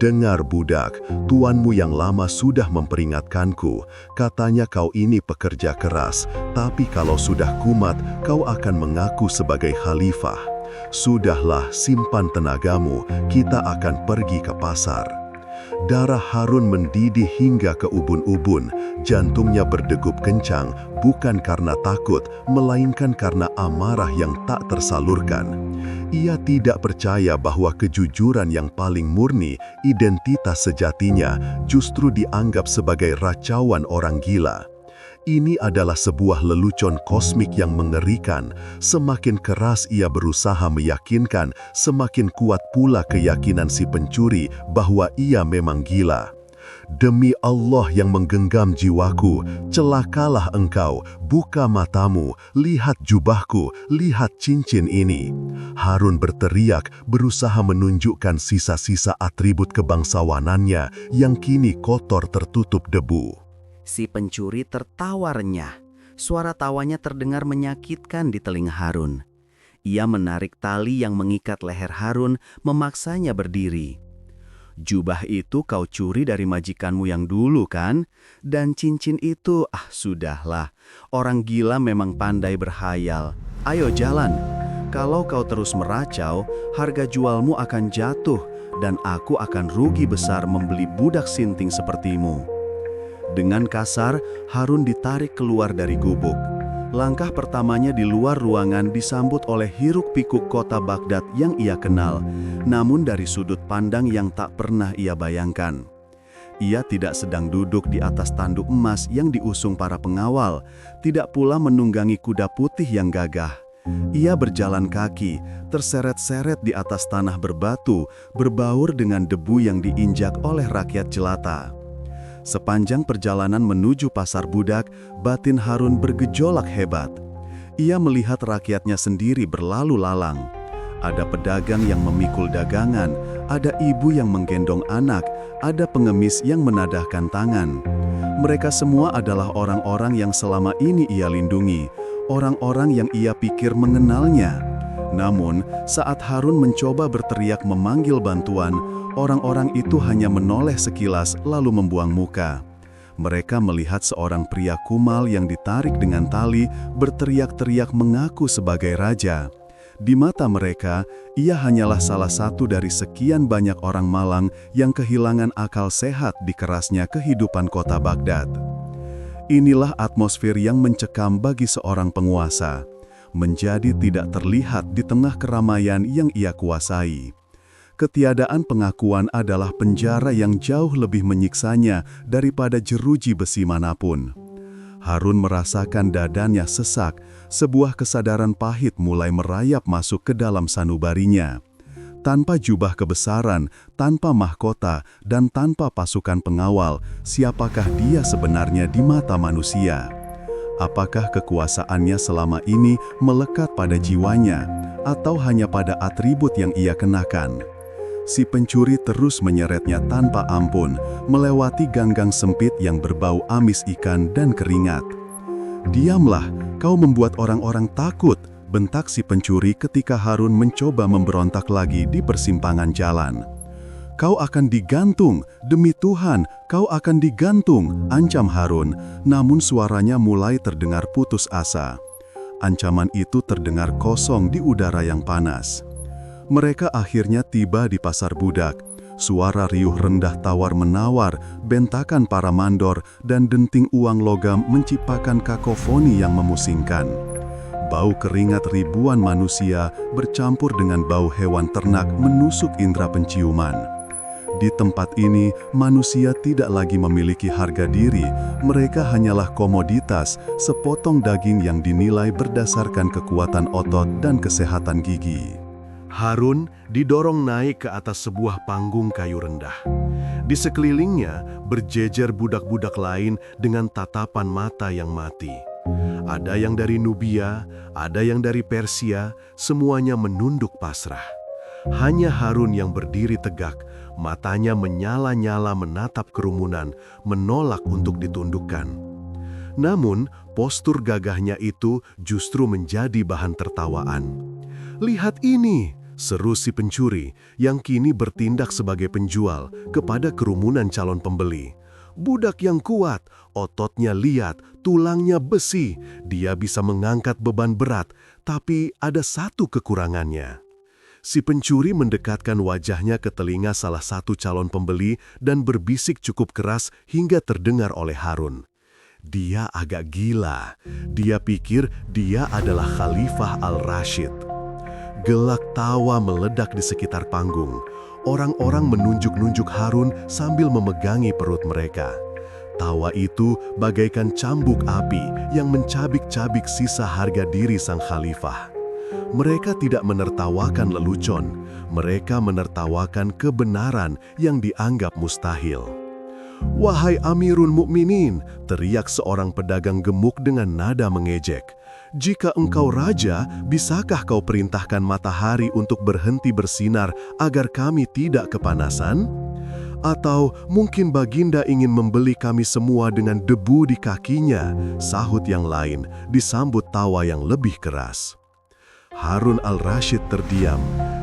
"Dengar budak, tuanmu yang lama sudah memperingatkanku, katanya kau ini pekerja keras, tapi kalau sudah kumat, kau akan mengaku sebagai khalifah. Sudahlah, simpan tenagamu, kita akan pergi ke pasar." Darah Harun mendidih hingga ke ubun-ubun, jantungnya berdegup kencang, bukan karena takut, melainkan karena amarah yang tak tersalurkan. Ia tidak percaya bahwa kejujuran yang paling murni, identitas sejatinya, justru dianggap sebagai racauan orang gila. Ini adalah sebuah lelucon kosmik yang mengerikan. Semakin keras ia berusaha meyakinkan, semakin kuat pula keyakinan si pencuri bahwa ia memang gila. "Demi Allah yang menggenggam jiwaku, celakalah engkau, buka matamu, lihat jubahku, lihat cincin ini." Harun berteriak, berusaha menunjukkan sisa-sisa atribut kebangsawanannya yang kini kotor tertutup debu. Si pencuri tertawa renyah. Suara tawanya terdengar menyakitkan di telinga Harun. Ia menarik tali yang mengikat leher Harun, memaksanya berdiri. "Jubah itu kau curi dari majikanmu yang dulu kan? Dan cincin itu, sudahlah. Orang gila memang pandai berhayal. Ayo jalan. Kalau kau terus meracau, harga jualmu akan jatuh, dan aku akan rugi besar membeli budak sinting sepertimu." Dengan kasar, Harun ditarik keluar dari gubuk. Langkah pertamanya di luar ruangan disambut oleh hiruk-pikuk kota Baghdad yang ia kenal, namun dari sudut pandang yang tak pernah ia bayangkan. Ia tidak sedang duduk di atas tanduk emas yang diusung para pengawal, tidak pula menunggangi kuda putih yang gagah. Ia berjalan kaki, terseret-seret di atas tanah berbatu, berbaur dengan debu yang diinjak oleh rakyat jelata. Sepanjang perjalanan menuju pasar budak, batin Harun bergejolak hebat. Ia melihat rakyatnya sendiri berlalu lalang. Ada pedagang yang memikul dagangan, ada ibu yang menggendong anak, ada pengemis yang menadahkan tangan. Mereka semua adalah orang-orang yang selama ini ia lindungi, orang-orang yang ia pikir mengenalnya. Namun, saat Harun mencoba berteriak memanggil bantuan, orang-orang itu hanya menoleh sekilas lalu membuang muka. Mereka melihat seorang pria kumal yang ditarik dengan tali berteriak-teriak mengaku sebagai raja. Di mata mereka, ia hanyalah salah satu dari sekian banyak orang malang yang kehilangan akal sehat di kerasnya kehidupan kota Baghdad. Inilah atmosfer yang mencekam bagi seorang penguasa, menjadi tidak terlihat di tengah keramaian yang ia kuasai. Ketiadaan pengakuan adalah penjara yang jauh lebih menyiksanya daripada jeruji besi manapun. Harun merasakan dadanya sesak, sebuah kesadaran pahit mulai merayap masuk ke dalam sanubarinya. Tanpa jubah kebesaran, tanpa mahkota, dan tanpa pasukan pengawal, siapakah dia sebenarnya di mata manusia? Apakah kekuasaannya selama ini melekat pada jiwanya, atau hanya pada atribut yang ia kenakan? Si pencuri terus menyeretnya tanpa ampun, melewati gang-gang sempit yang berbau amis ikan dan keringat. "Diamlah, kau membuat orang-orang takut," bentak si pencuri ketika Harun mencoba memberontak lagi di persimpangan jalan. "Kau akan digantung, demi Tuhan, kau akan digantung," ancam Harun, namun suaranya mulai terdengar putus asa. Ancaman itu terdengar kosong di udara yang panas. Mereka akhirnya tiba di pasar budak. Suara riuh rendah tawar-menawar, bentakan para mandor, dan denting uang logam menciptakan kakofoni yang memusingkan. Bau keringat ribuan manusia bercampur dengan bau hewan ternak menusuk indera penciuman. Di tempat ini, manusia tidak lagi memiliki harga diri, mereka hanyalah komoditas, sepotong daging yang dinilai berdasarkan kekuatan otot dan kesehatan gigi. Harun didorong naik ke atas sebuah panggung kayu rendah. Di sekelilingnya berjejer budak-budak lain dengan tatapan mata yang mati. Ada yang dari Nubia, ada yang dari Persia, semuanya menunduk pasrah. Hanya Harun yang berdiri tegak, matanya menyala-nyala menatap kerumunan, menolak untuk ditundukkan. Namun, postur gagahnya itu justru menjadi bahan tertawaan. "Lihat ini!" seru si pencuri yang kini bertindak sebagai penjual kepada kerumunan calon pembeli. "Budak yang kuat, ototnya liat, tulangnya besi. Dia bisa mengangkat beban berat, tapi ada satu kekurangannya." Si pencuri mendekatkan wajahnya ke telinga salah satu calon pembeli dan berbisik cukup keras hingga terdengar oleh Harun. Dia agak gila. Dia pikir dia adalah Khalifah Al-Rashid. Gelak tawa meledak di sekitar panggung. Orang-orang menunjuk-nunjuk Harun sambil memegangi perut mereka. Tawa itu bagaikan cambuk api yang mencabik-cabik sisa harga diri sang khalifah. Mereka tidak menertawakan lelucon, mereka menertawakan kebenaran yang dianggap mustahil. "Wahai Amirul Mukminin," teriak seorang pedagang gemuk dengan nada mengejek. "Jika engkau raja, bisakah kau perintahkan matahari untuk berhenti bersinar agar kami tidak kepanasan? Atau mungkin baginda ingin membeli kami semua dengan debu di kakinya?" sahut yang lain, disambut tawa yang lebih keras. Harun Al-Rashid terdiam,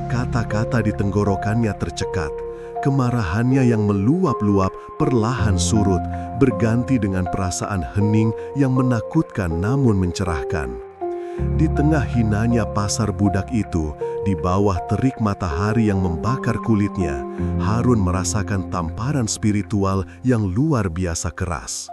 kata-kata di tenggorokannya tercekat. Kemarahannya yang meluap-luap perlahan surut, berganti dengan perasaan hening yang menakutkan namun mencerahkan. Di tengah hinanya pasar budak itu, di bawah terik matahari yang membakar kulitnya, Harun merasakan tamparan spiritual yang luar biasa keras.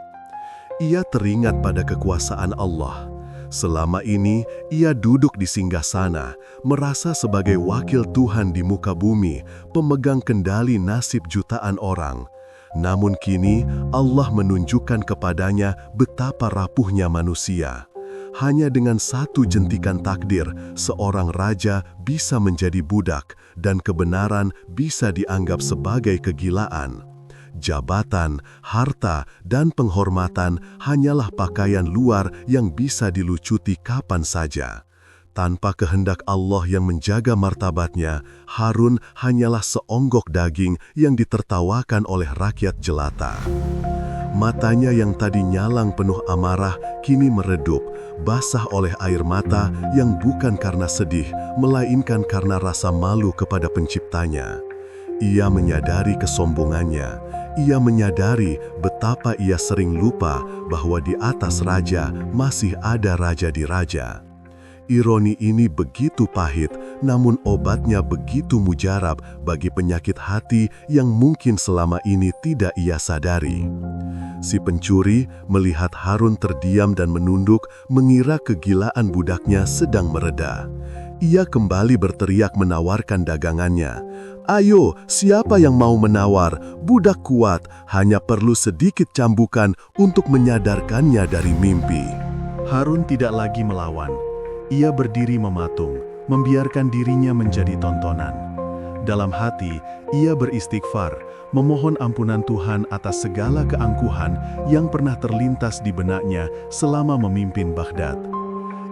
Ia teringat pada kekuasaan Allah. Selama ini, ia duduk di singgasana, merasa sebagai wakil Tuhan di muka bumi, pemegang kendali nasib jutaan orang. Namun kini, Allah menunjukkan kepadanya betapa rapuhnya manusia. Hanya dengan satu jentikan takdir, seorang raja bisa menjadi budak, dan kebenaran bisa dianggap sebagai kegilaan. Jabatan, harta, dan penghormatan hanyalah pakaian luar yang bisa dilucuti kapan saja. Tanpa kehendak Allah yang menjaga martabatnya, Harun hanyalah seonggok daging yang ditertawakan oleh rakyat jelata. Matanya yang tadi nyalang penuh amarah kini meredup, basah oleh air mata yang bukan karena sedih, melainkan karena rasa malu kepada penciptanya. Ia menyadari kesombongannya. Ia menyadari betapa ia sering lupa bahwa di atas raja masih ada raja di raja. Ironi ini begitu pahit, namun obatnya begitu mujarab bagi penyakit hati yang mungkin selama ini tidak ia sadari. Si pencuri melihat Harun terdiam dan menunduk, mengira kegilaan budaknya sedang mereda. Ia kembali berteriak menawarkan dagangannya. "Ayo, siapa yang mau menawar? Budak kuat, hanya perlu sedikit cambukan untuk menyadarkannya dari mimpi." Harun tidak lagi melawan. Ia berdiri mematung, membiarkan dirinya menjadi tontonan. Dalam hati, ia beristighfar, memohon ampunan Tuhan atas segala keangkuhan yang pernah terlintas di benaknya selama memimpin Baghdad.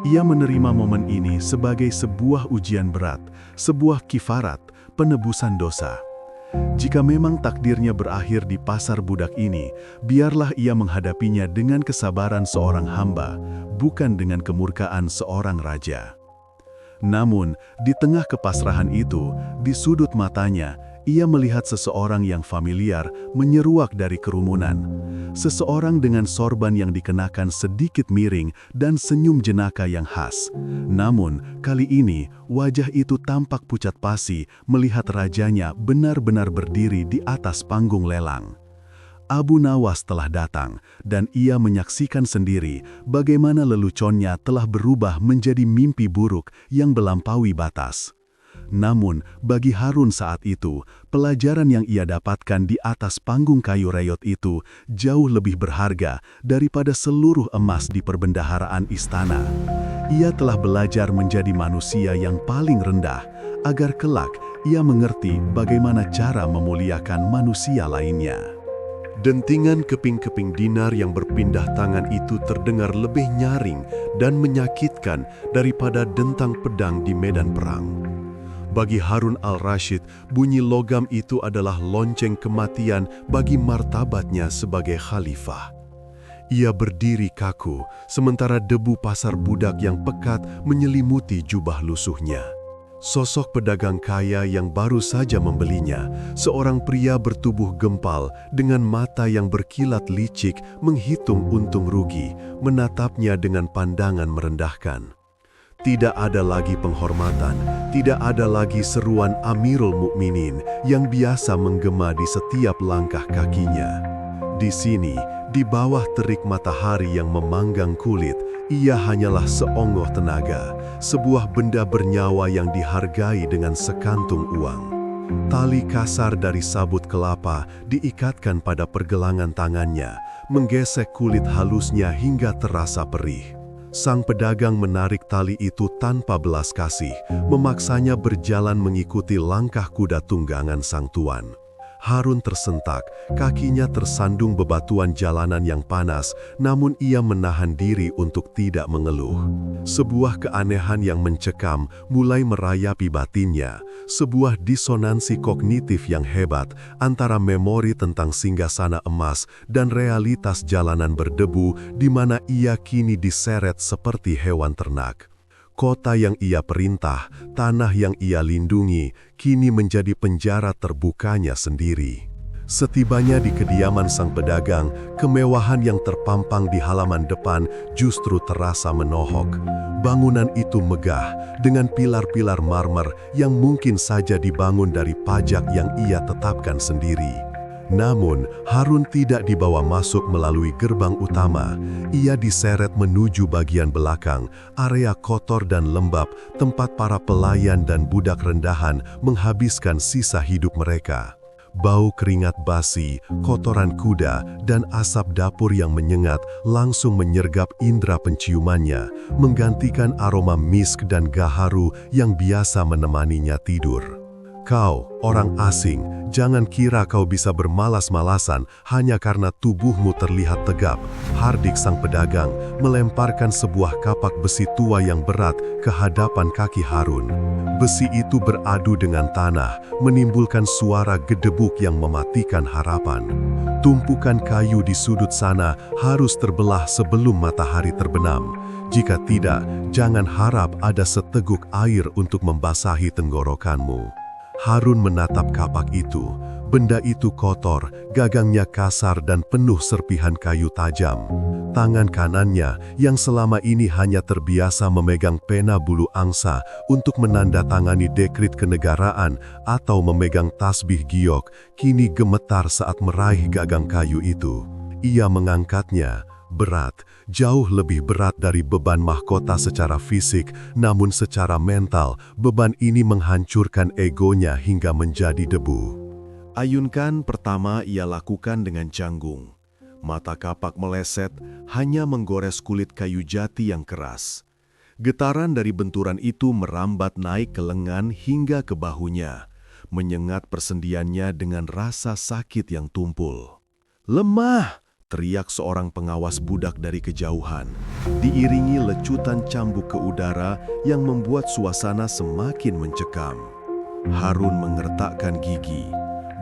Ia menerima momen ini sebagai sebuah ujian berat, sebuah kifarat, penebusan dosa. Jika memang takdirnya berakhir di pasar budak ini, biarlah ia menghadapinya dengan kesabaran seorang hamba, bukan dengan kemurkaan seorang raja. Namun, di tengah kepasrahan itu, di sudut matanya, ia melihat seseorang yang familiar menyeruak dari kerumunan. Seseorang dengan sorban yang dikenakan sedikit miring dan senyum jenaka yang khas. Namun, kali ini wajah itu tampak pucat pasi melihat rajanya benar-benar berdiri di atas panggung lelang. Abu Nawas telah datang, dan ia menyaksikan sendiri bagaimana leluconnya telah berubah menjadi mimpi buruk yang melampaui batas. Namun, bagi Harun saat itu, pelajaran yang ia dapatkan di atas panggung kayu reyot itu jauh lebih berharga daripada seluruh emas di perbendaharaan istana. Ia telah belajar menjadi manusia yang paling rendah, agar kelak ia mengerti bagaimana cara memuliakan manusia lainnya. Dentingan keping-keping dinar yang berpindah tangan itu terdengar lebih nyaring dan menyakitkan daripada dentang pedang di medan perang. Bagi Harun al-Rashid, bunyi logam itu adalah lonceng kematian bagi martabatnya sebagai khalifah. Ia berdiri kaku, sementara debu pasar budak yang pekat menyelimuti jubah lusuhnya. Sosok pedagang kaya yang baru saja membelinya, seorang pria bertubuh gempal dengan mata yang berkilat licik menghitung untung rugi, menatapnya dengan pandangan merendahkan. Tidak ada lagi penghormatan, tidak ada lagi seruan Amirul Mukminin yang biasa menggema di setiap langkah kakinya. Di sini, di bawah terik matahari yang memanggang kulit, ia hanyalah seongoh tenaga, sebuah benda bernyawa yang dihargai dengan sekantung uang. Tali kasar dari sabut kelapa diikatkan pada pergelangan tangannya, menggesek kulit halusnya hingga terasa perih. Sang pedagang menarik tali itu tanpa belas kasih, memaksanya berjalan mengikuti langkah kuda tunggangan sang tuan. Harun tersentak, kakinya tersandung bebatuan jalanan yang panas, namun ia menahan diri untuk tidak mengeluh. Sebuah keanehan yang mencekam mulai merayapi batinnya, sebuah disonansi kognitif yang hebat antara memori tentang singgasana emas dan realitas jalanan berdebu di mana ia kini diseret seperti hewan ternak. Kota yang ia perintah, tanah yang ia lindungi, kini menjadi penjara terbukanya sendiri. Setibanya di kediaman sang pedagang, kemewahan yang terpampang di halaman depan justru terasa menohok. Bangunan itu megah, dengan pilar-pilar marmer yang mungkin saja dibangun dari pajak yang ia tetapkan sendiri. Namun, Harun tidak dibawa masuk melalui gerbang utama. Ia diseret menuju bagian belakang, area kotor dan lembab, tempat para pelayan dan budak rendahan menghabiskan sisa hidup mereka. Bau keringat basi, kotoran kuda, dan asap dapur yang menyengat langsung menyergap indera penciumannya, menggantikan aroma misk dan gaharu yang biasa menemaninya tidur. Kau, orang asing, jangan kira kau bisa bermalas-malasan hanya karena tubuhmu terlihat tegap. Hardik sang pedagang melemparkan sebuah kapak besi tua yang berat ke hadapan kaki Harun. Besi itu beradu dengan tanah, menimbulkan suara gedebuk yang mematikan harapan. Tumpukan kayu di sudut sana harus terbelah sebelum matahari terbenam. Jika tidak, jangan harap ada seteguk air untuk membasahi tenggorokanmu. Harun menatap kapak itu. Benda itu kotor, gagangnya kasar dan penuh serpihan kayu tajam. Tangan kanannya yang selama ini hanya terbiasa memegang pena bulu angsa untuk menandatangani dekrit kenegaraan atau memegang tasbih giok, kini gemetar saat meraih gagang kayu itu. Ia mengangkatnya. Berat, jauh lebih berat dari beban mahkota secara fisik, namun secara mental, beban ini menghancurkan egonya hingga menjadi debu. Ayunkan pertama ia lakukan dengan canggung. Mata kapak meleset, hanya menggores kulit kayu jati yang keras. Getaran dari benturan itu merambat naik ke lengan hingga ke bahunya, menyengat persendiannya dengan rasa sakit yang tumpul. "Lemah!" teriak seorang pengawas budak dari kejauhan, diiringi lecutan cambuk ke udara yang membuat suasana semakin mencekam. Harun mengertakkan gigi,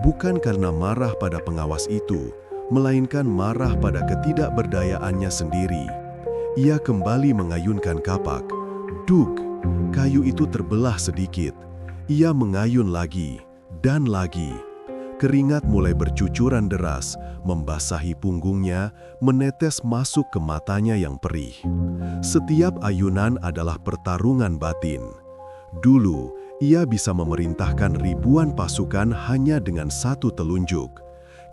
bukan karena marah pada pengawas itu, melainkan marah pada ketidakberdayaannya sendiri. Ia kembali mengayunkan kapak. Dug, kayu itu terbelah sedikit. Ia mengayun lagi, dan lagi. Keringat mulai bercucuran deras, membasahi punggungnya, menetes masuk ke matanya yang perih. Setiap ayunan adalah pertarungan batin. Dulu, ia bisa memerintahkan ribuan pasukan hanya dengan satu telunjuk.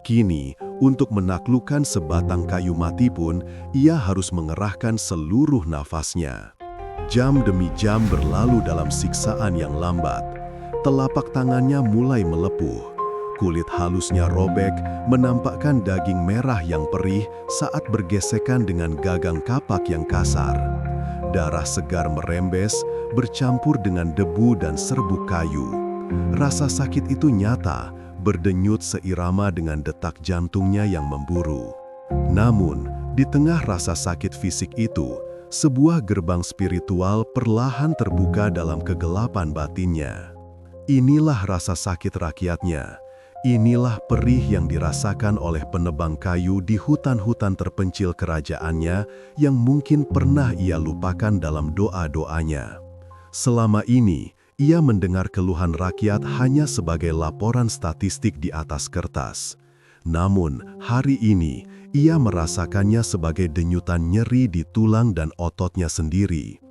Kini, untuk menaklukkan sebatang kayu mati pun, ia harus mengerahkan seluruh nafasnya. Jam demi jam berlalu dalam siksaan yang lambat. Telapak tangannya mulai melepuh. Kulit halusnya robek, menampakkan daging merah yang perih saat bergesekan dengan gagang kapak yang kasar. Darah segar merembes, bercampur dengan debu dan serbuk kayu. Rasa sakit itu nyata, berdenyut seirama dengan detak jantungnya yang memburu. Namun, di tengah rasa sakit fisik itu, sebuah gerbang spiritual perlahan terbuka dalam kegelapan batinnya. Inilah rasa sakit rakyatnya. Inilah perih yang dirasakan oleh penebang kayu di hutan-hutan terpencil kerajaannya yang mungkin pernah ia lupakan dalam doa-doanya. Selama ini, ia mendengar keluhan rakyat hanya sebagai laporan statistik di atas kertas. Namun, hari ini, ia merasakannya sebagai denyutan nyeri di tulang dan ototnya sendiri.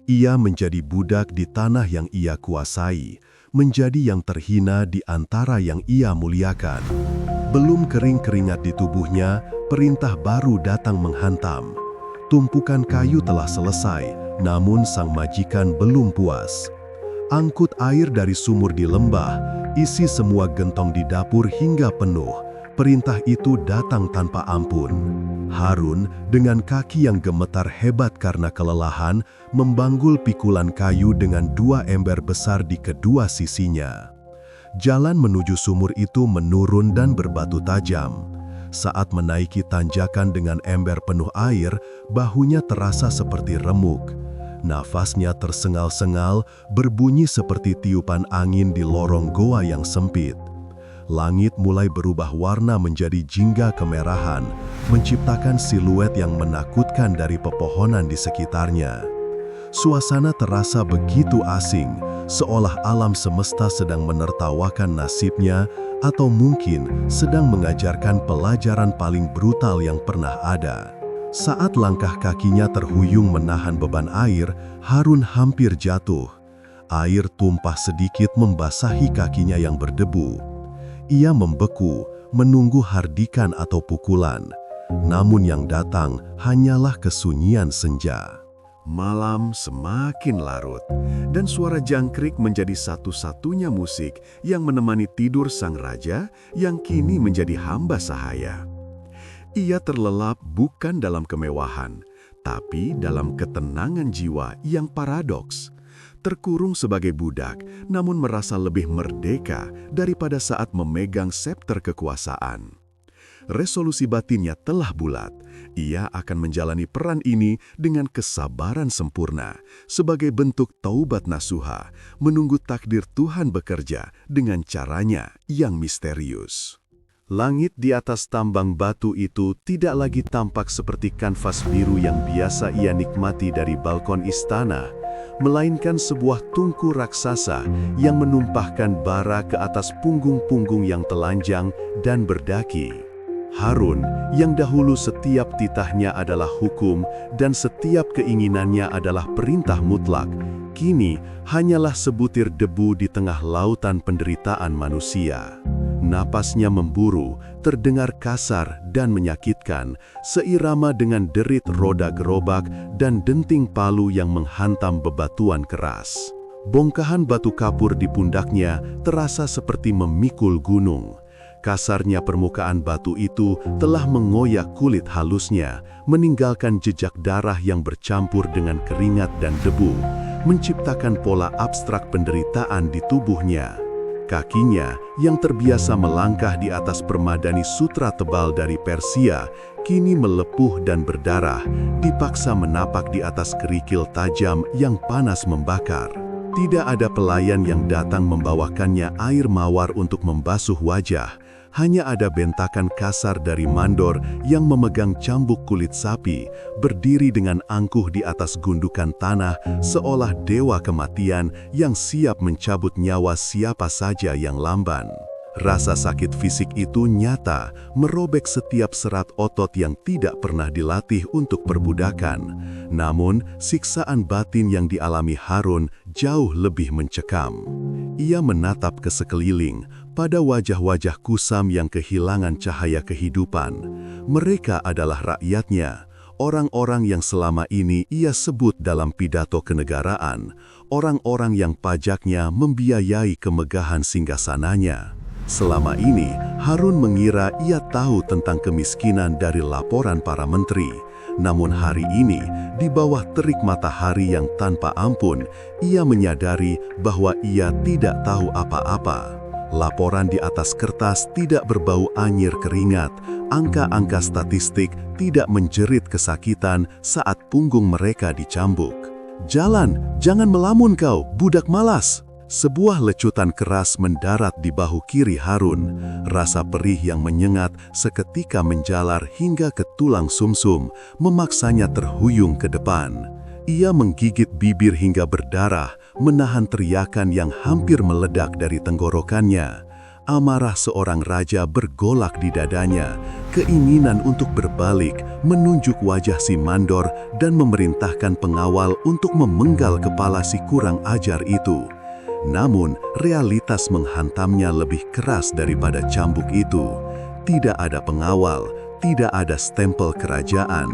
Ia menjadi budak di tanah yang ia kuasai, menjadi yang terhina di antara yang ia muliakan. Belum kering keringat di tubuhnya, perintah baru datang menghantam. Tumpukan kayu telah selesai, namun sang majikan belum puas. Angkut air dari sumur di lembah, isi semua gentong di dapur hingga penuh. Perintah itu datang tanpa ampun. Harun, dengan kaki yang gemetar hebat karena kelelahan, membanggul pikulan kayu dengan 2 ember besar di kedua sisinya. Jalan menuju sumur itu menurun dan berbatu tajam. Saat menaiki tanjakan dengan ember penuh air, bahunya terasa seperti remuk. Nafasnya tersengal-sengal, berbunyi seperti tiupan angin di lorong goa yang sempit. Langit mulai berubah warna menjadi jingga kemerahan, menciptakan siluet yang menakutkan dari pepohonan di sekitarnya. Suasana terasa begitu asing, seolah alam semesta sedang menertawakan nasibnya atau mungkin sedang mengajarkan pelajaran paling brutal yang pernah ada. Saat langkah kakinya terhuyung menahan beban air, Harun hampir jatuh. Air tumpah sedikit membasahi kakinya yang berdebu. Ia membeku, menunggu hardikan atau pukulan. Namun yang datang hanyalah kesunyian senja. Malam semakin larut, dan suara jangkrik menjadi satu-satunya musik yang menemani tidur sang raja yang kini menjadi hamba sahaya. Ia terlelap bukan dalam kemewahan, tapi dalam ketenangan jiwa yang paradoks. terkurung sebagai budak, namun merasa lebih merdeka daripada saat memegang scepter kekuasaan. Resolusi batinnya telah bulat. Ia akan menjalani peran ini dengan kesabaran sempurna sebagai bentuk taubat nasuha, menunggu takdir Tuhan bekerja dengan caranya yang misterius. Langit di atas tambang batu itu tidak lagi tampak seperti kanvas biru yang biasa ia nikmati dari balkon istana, melainkan sebuah tungku raksasa yang menumpahkan bara ke atas punggung-punggung yang telanjang dan berdaki. Harun, yang dahulu setiap titahnya adalah hukum dan setiap keinginannya adalah perintah mutlak, kini hanyalah sebutir debu di tengah lautan penderitaan manusia. Napasnya memburu, terdengar kasar dan menyakitkan, seirama dengan derit roda gerobak dan denting palu yang menghantam bebatuan keras. Bongkahan batu kapur di pundaknya terasa seperti memikul gunung. Kasarnya permukaan batu itu telah mengoyak kulit halusnya, meninggalkan jejak darah yang bercampur dengan keringat dan debu, menciptakan pola abstrak penderitaan di tubuhnya. Kakinya yang terbiasa melangkah di atas permadani sutra tebal dari Persia, kini melepuh dan berdarah, dipaksa menapak di atas kerikil tajam yang panas membakar. Tidak ada pelayan yang datang membawakannya air mawar untuk membasuh wajah. Hanya ada bentakan kasar dari mandor yang memegang cambuk kulit sapi, berdiri dengan angkuh di atas gundukan tanah seolah dewa kematian yang siap mencabut nyawa siapa saja yang lamban. Rasa sakit fisik itu nyata, merobek setiap serat otot yang tidak pernah dilatih untuk perbudakan. Namun, siksaan batin yang dialami Harun jauh lebih mencekam. Ia menatap ke sekeliling, pada wajah-wajah kusam yang kehilangan cahaya kehidupan. Mereka adalah rakyatnya, orang-orang yang selama ini ia sebut dalam pidato kenegaraan, orang-orang yang pajaknya membiayai kemegahan singgasananya. Selama ini, Harun mengira ia tahu tentang kemiskinan dari laporan para menteri. Namun hari ini, di bawah terik matahari yang tanpa ampun, ia menyadari bahwa ia tidak tahu apa-apa. Laporan di atas kertas tidak berbau anyir keringat, angka-angka statistik tidak menjerit kesakitan saat punggung mereka dicambuk. "Jalan, jangan melamun kau, budak malas!" Sebuah lecutan keras mendarat di bahu kiri Harun. Rasa perih yang menyengat seketika menjalar hingga ke tulang sumsum, memaksanya terhuyung ke depan. Ia menggigit bibir hingga berdarah, menahan teriakan yang hampir meledak dari tenggorokannya. Amarah seorang raja bergolak di dadanya, keinginan untuk berbalik, menunjuk wajah si mandor dan memerintahkan pengawal untuk memenggal kepala si kurang ajar itu. Namun, realitas menghantamnya lebih keras daripada cambuk itu. Tidak ada pengawal, tidak ada stempel kerajaan.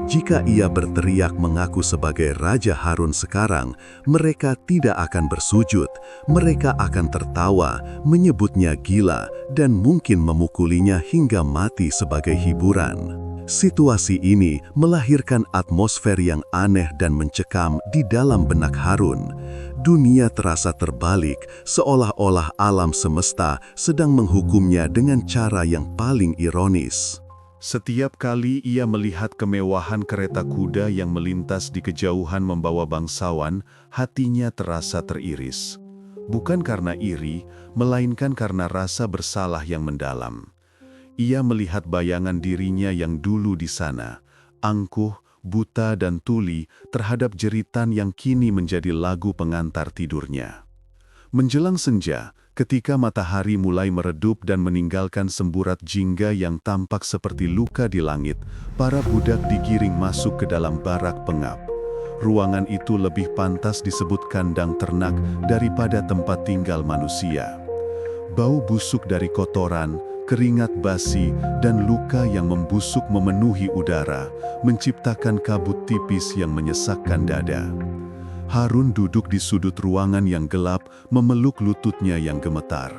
Jika ia berteriak mengaku sebagai Raja Harun sekarang, mereka tidak akan bersujud. Mereka akan tertawa, menyebutnya gila, dan mungkin memukulinya hingga mati sebagai hiburan. Situasi ini melahirkan atmosfer yang aneh dan mencekam di dalam benak Harun. Dunia terasa terbalik, seolah-olah alam semesta sedang menghukumnya dengan cara yang paling ironis. Setiap kali ia melihat kemewahan kereta kuda yang melintas di kejauhan membawa bangsawan, hatinya terasa teriris. Bukan karena iri, melainkan karena rasa bersalah yang mendalam. Ia melihat bayangan dirinya yang dulu di sana, angkuh, buta dan tuli terhadap jeritan yang kini menjadi lagu pengantar tidurnya. Menjelang senja, ketika matahari mulai meredup dan meninggalkan semburat jingga yang tampak seperti luka di langit, para budak digiring masuk ke dalam barak pengap. Ruangan itu lebih pantas disebut kandang ternak daripada tempat tinggal manusia. Bau busuk dari kotoran, keringat basi, dan luka yang membusuk memenuhi udara, menciptakan kabut tipis yang menyesakkan dada. Harun duduk di sudut ruangan yang gelap, memeluk lututnya yang gemetar.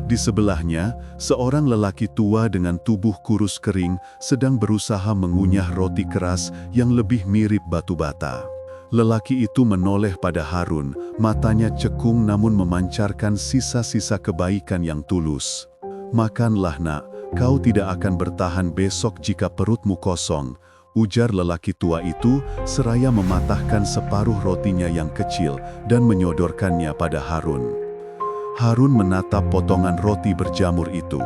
Di sebelahnya, seorang lelaki tua dengan tubuh kurus kering sedang berusaha mengunyah roti keras yang lebih mirip batu bata. Lelaki itu menoleh pada Harun, matanya cekung namun memancarkan sisa-sisa kebaikan yang tulus. "Makanlah nak, kau tidak akan bertahan besok jika perutmu kosong," ujar lelaki tua itu seraya mematahkan separuh rotinya yang kecil dan menyodorkannya pada Harun. Harun menatap potongan roti berjamur itu.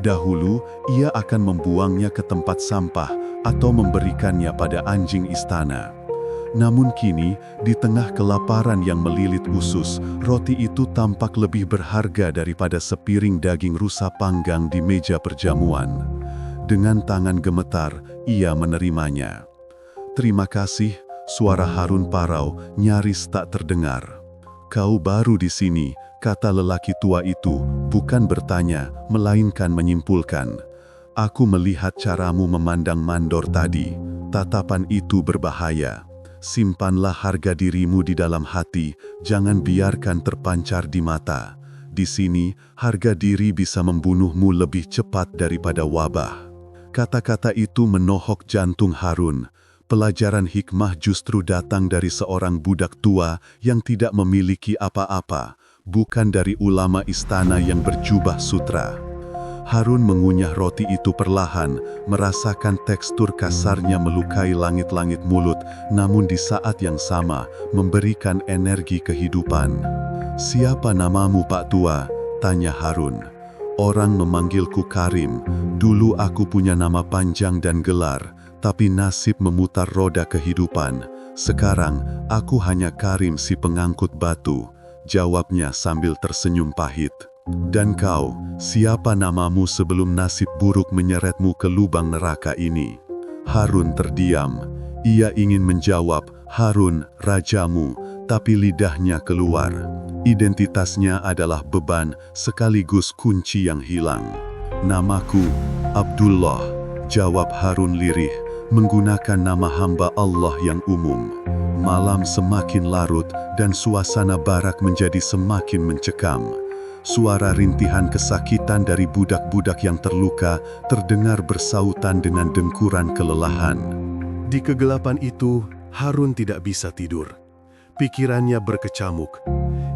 Dahulu, ia akan membuangnya ke tempat sampah atau memberikannya pada anjing istana. Namun kini, di tengah kelaparan yang melilit usus, roti itu tampak lebih berharga daripada sepiring daging rusa panggang di meja perjamuan. Dengan tangan gemetar, ia menerimanya. "Terima kasih," suara Harun parau nyaris tak terdengar. "Kau baru di sini," kata lelaki tua itu, bukan bertanya, melainkan menyimpulkan. "Aku melihat caramu memandang mandor tadi. Tatapan itu berbahaya. Simpanlah harga dirimu di dalam hati, jangan biarkan terpancar di mata. Di sini, harga diri bisa membunuhmu lebih cepat daripada wabah." Kata-kata itu menohok jantung Harun. Pelajaran hikmah justru datang dari seorang budak tua yang tidak memiliki apa-apa, bukan dari ulama istana yang berjubah sutra. Harun mengunyah roti itu perlahan, merasakan tekstur kasarnya melukai langit-langit mulut, namun di saat yang sama memberikan energi kehidupan. "Siapa namamu, Pak Tua?" tanya Harun. "Orang memanggilku Karim. Dulu aku punya nama panjang dan gelar, tapi nasib memutar roda kehidupan. Sekarang aku hanya Karim si pengangkut batu," jawabnya sambil tersenyum pahit. "Dan kau, siapa namamu sebelum nasib buruk menyeretmu ke lubang neraka ini?" Harun terdiam. Ia ingin menjawab, "Harun, rajamu," tapi lidahnya keluar. Identitasnya adalah beban sekaligus kunci yang hilang. "Namaku Abdullah," jawab Harun lirih, menggunakan nama hamba Allah yang umum. Malam semakin larut dan suasana barak menjadi semakin mencekam. Suara rintihan kesakitan dari budak-budak yang terluka terdengar bersautan dengan dengkuran kelelahan. Di kegelapan itu, Harun tidak bisa tidur. Pikirannya berkecamuk.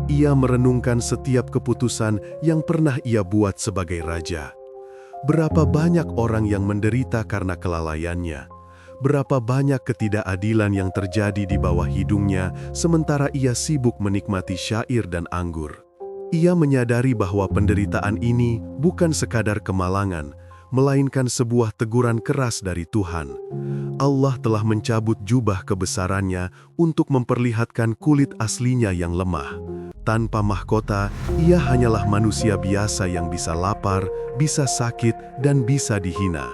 Ia merenungkan setiap keputusan yang pernah ia buat sebagai raja. Berapa banyak orang yang menderita karena kelalaiannya. Berapa banyak ketidakadilan yang terjadi di bawah hidungnya, sementara ia sibuk menikmati syair dan anggur. Ia menyadari bahwa penderitaan ini bukan sekadar kemalangan, melainkan sebuah teguran keras dari Tuhan. Allah telah mencabut jubah kebesarannya untuk memperlihatkan kulit aslinya yang lemah. Tanpa mahkota, ia hanyalah manusia biasa yang bisa lapar, bisa sakit, dan bisa dihina.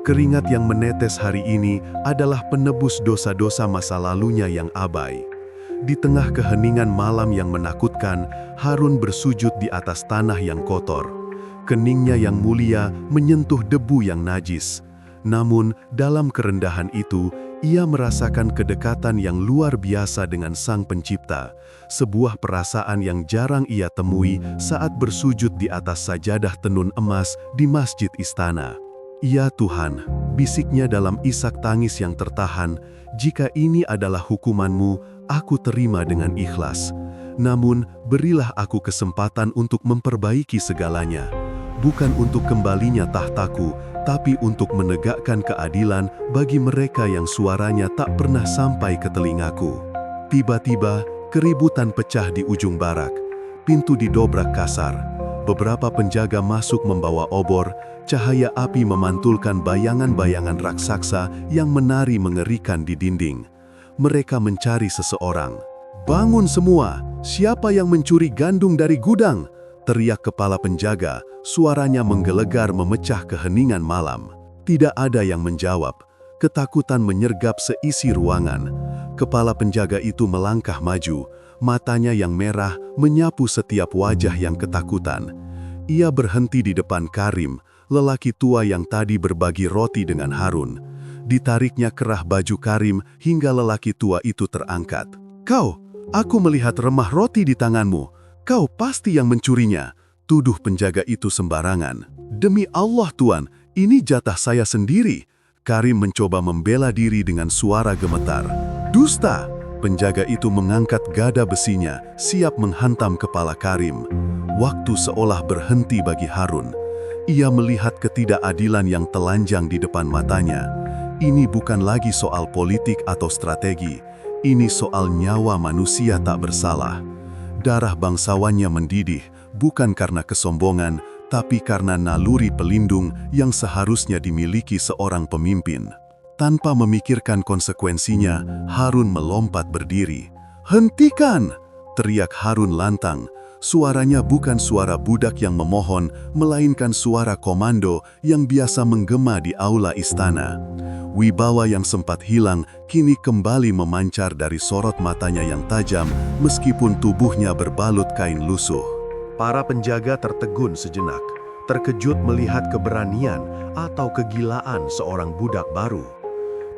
Keringat yang menetes hari ini adalah penebus dosa-dosa masa lalunya yang abai. Di tengah keheningan malam yang menakutkan, Harun bersujud di atas tanah yang kotor. Keningnya yang mulia menyentuh debu yang najis. Namun, dalam kerendahan itu, ia merasakan kedekatan yang luar biasa dengan Sang Pencipta, sebuah perasaan yang jarang ia temui saat bersujud di atas sajadah tenun emas di masjid istana. "Ya Tuhan," bisiknya dalam isak tangis yang tertahan, "jika ini adalah hukumanmu, aku terima dengan ikhlas. Namun, berilah aku kesempatan untuk memperbaiki segalanya. Bukan untuk kembalinya tahtaku, tapi untuk menegakkan keadilan bagi mereka yang suaranya tak pernah sampai ke telingaku." Tiba-tiba, keributan pecah di ujung barak. Pintu didobrak kasar. Beberapa penjaga masuk membawa obor. Cahaya api memantulkan bayangan-bayangan raksasa yang menari mengerikan di dinding. Mereka mencari seseorang. "Bangun semua! Siapa yang mencuri gandum dari gudang?" teriak kepala penjaga, suaranya menggelegar memecah keheningan malam. Tidak ada yang menjawab. Ketakutan menyergap seisi ruangan. Kepala penjaga itu melangkah maju, matanya yang merah menyapu setiap wajah yang ketakutan. Ia berhenti di depan Karim, lelaki tua yang tadi berbagi roti dengan Harun. Ditariknya kerah baju Karim hingga lelaki tua itu terangkat. "Kau, aku melihat remah roti di tanganmu. Kau pasti yang mencurinya," tuduh penjaga itu sembarangan. "Demi Allah Tuan, ini jatah saya sendiri." Karim mencoba membela diri dengan suara gemetar. "Dusta! Penjaga itu mengangkat gada besinya, siap menghantam kepala Karim. Waktu seolah berhenti bagi Harun. Ia melihat ketidakadilan yang telanjang di depan matanya. Ini bukan lagi soal politik atau strategi. Ini soal nyawa manusia tak bersalah. Darah bangsawannya mendidih, bukan karena kesombongan, tapi karena naluri pelindung yang seharusnya dimiliki seorang pemimpin. Tanpa memikirkan konsekuensinya, Harun melompat berdiri. "Hentikan!" teriak Harun lantang. Suaranya bukan suara budak yang memohon, melainkan suara komando yang biasa menggema di aula istana. Wibawa yang sempat hilang kini kembali memancar dari sorot matanya yang tajam, meskipun tubuhnya berbalut kain lusuh. Para penjaga tertegun sejenak, terkejut melihat keberanian atau kegilaan seorang budak baru.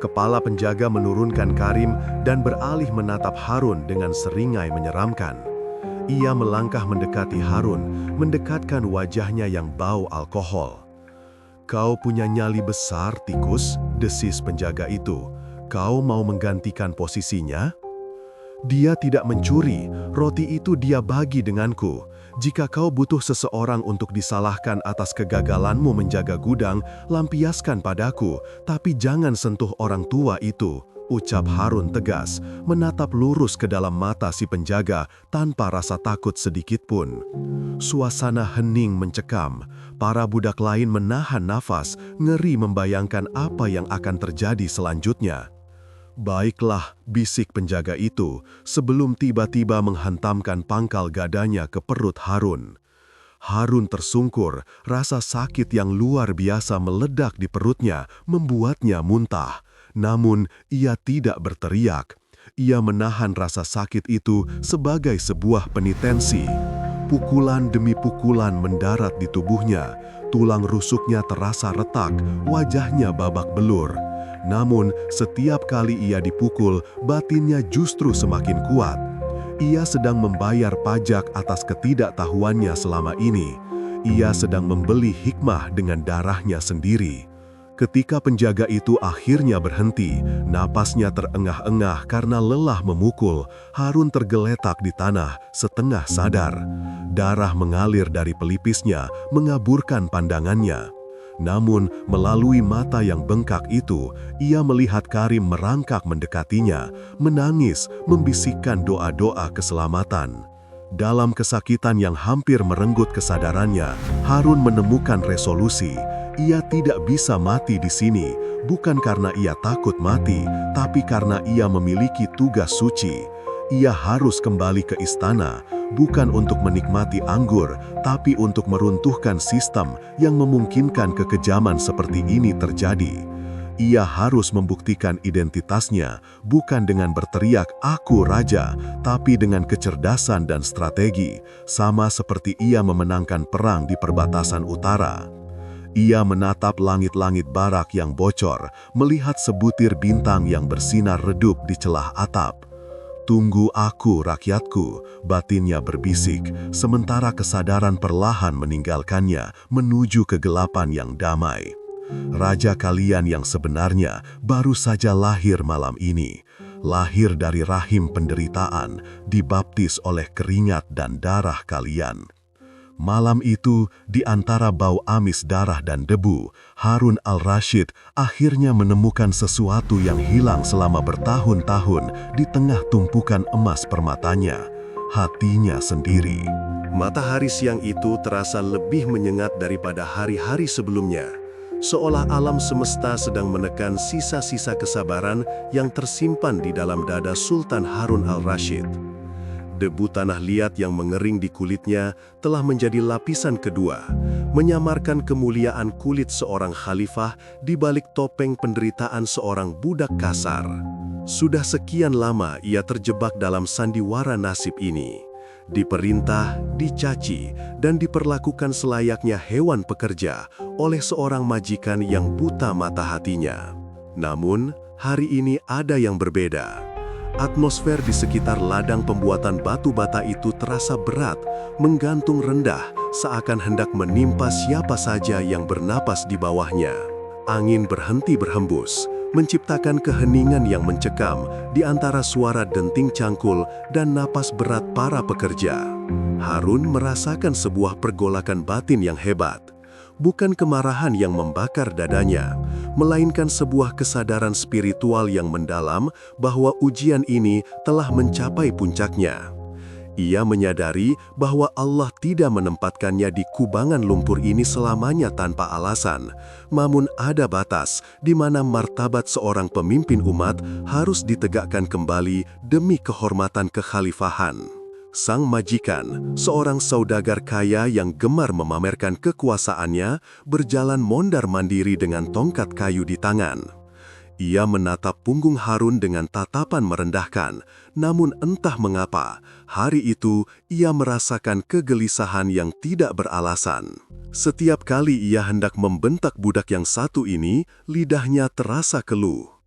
Kepala penjaga menurunkan Karim dan beralih menatap Harun dengan seringai menyeramkan. Ia melangkah mendekati Harun, mendekatkan wajahnya yang bau alkohol. "Kau punya nyali besar, tikus," desis penjaga itu. "Kau mau menggantikan posisinya?" "Dia tidak mencuri, roti itu dia bagi denganku. Jika kau butuh seseorang untuk disalahkan atas kegagalanmu menjaga gudang, lampiaskan padaku, tapi jangan sentuh orang tua itu," ucap Harun tegas, menatap lurus ke dalam mata si penjaga tanpa rasa takut sedikit pun. Suasana hening mencekam. Para budak lain menahan nafas, ngeri membayangkan apa yang akan terjadi selanjutnya. "Baiklah," bisik penjaga itu, sebelum tiba-tiba menghantamkan pangkal gadanya ke perut Harun. Harun tersungkur, rasa sakit yang luar biasa meledak di perutnya, membuatnya muntah. Namun, ia tidak berteriak. Ia menahan rasa sakit itu sebagai sebuah penitensi. Pukulan demi pukulan mendarat di tubuhnya, tulang rusuknya terasa retak, wajahnya babak belur. Namun, setiap kali ia dipukul, batinnya justru semakin kuat. Ia sedang membayar pajak atas ketidaktahuannya selama ini. Ia sedang membeli hikmah dengan darahnya sendiri. Ketika penjaga itu akhirnya berhenti, napasnya terengah-engah karena lelah memukul, Harun tergeletak di tanah, setengah sadar. Darah mengalir dari pelipisnya, mengaburkan pandangannya. Namun, melalui mata yang bengkak itu, ia melihat Karim merangkak mendekatinya, menangis, membisikkan doa-doa keselamatan. Dalam kesakitan yang hampir merenggut kesadarannya, Harun menemukan resolusi. Ia tidak bisa mati di sini, bukan karena ia takut mati, tapi karena ia memiliki tugas suci. Ia harus kembali ke istana, bukan untuk menikmati anggur, tapi untuk meruntuhkan sistem yang memungkinkan kekejaman seperti ini terjadi. Ia harus membuktikan identitasnya, bukan dengan berteriak, "Aku raja," tapi dengan kecerdasan dan strategi, sama seperti ia memenangkan perang di perbatasan utara. Ia menatap langit-langit barak yang bocor, melihat sebutir bintang yang bersinar redup di celah atap. "Tunggu aku, rakyatku," batinnya berbisik, sementara kesadaran perlahan meninggalkannya menuju kegelapan yang damai. Raja kalian yang sebenarnya baru saja lahir malam ini, lahir dari rahim penderitaan, dibaptis oleh keringat dan darah kalian. Malam itu, di antara bau amis darah dan debu, Harun al-Rashid akhirnya menemukan sesuatu yang hilang selama bertahun-tahun di tengah tumpukan emas permatanya, hatinya sendiri. Matahari siang itu terasa lebih menyengat daripada hari-hari sebelumnya, seolah alam semesta sedang menekan sisa-sisa kesabaran yang tersimpan di dalam dada Sultan Harun al-Rashid. Debu tanah liat yang mengering di kulitnya telah menjadi lapisan kedua, menyamarkan kemuliaan kulit seorang khalifah di balik topeng penderitaan seorang budak kasar. Sudah sekian lama ia terjebak dalam sandiwara nasib ini. Diperintah, dicaci, dan diperlakukan selayaknya hewan pekerja oleh seorang majikan yang buta mata hatinya. Namun, hari ini ada yang berbeda. Atmosfer di sekitar ladang pembuatan batu bata itu terasa berat, menggantung rendah, seakan hendak menimpa siapa saja yang bernapas di bawahnya. Angin berhenti berhembus, menciptakan keheningan yang mencekam di antara suara denting cangkul dan napas berat para pekerja. Harun merasakan sebuah pergolakan batin yang hebat. Bukan kemarahan yang membakar dadanya, melainkan sebuah kesadaran spiritual yang mendalam bahwa ujian ini telah mencapai puncaknya. Ia menyadari bahwa Allah tidak menempatkannya di kubangan lumpur ini selamanya tanpa alasan, namun ada batas di mana martabat seorang pemimpin umat harus ditegakkan kembali demi kehormatan kekhalifahan. Sang majikan, seorang saudagar kaya yang gemar memamerkan kekuasaannya, berjalan mondar-mandiri dengan tongkat kayu di tangan. Ia menatap punggung Harun dengan tatapan merendahkan, namun entah mengapa, hari itu ia merasakan kegelisahan yang tidak beralasan. Setiap kali ia hendak membentak budak yang satu ini, lidahnya terasa keluh.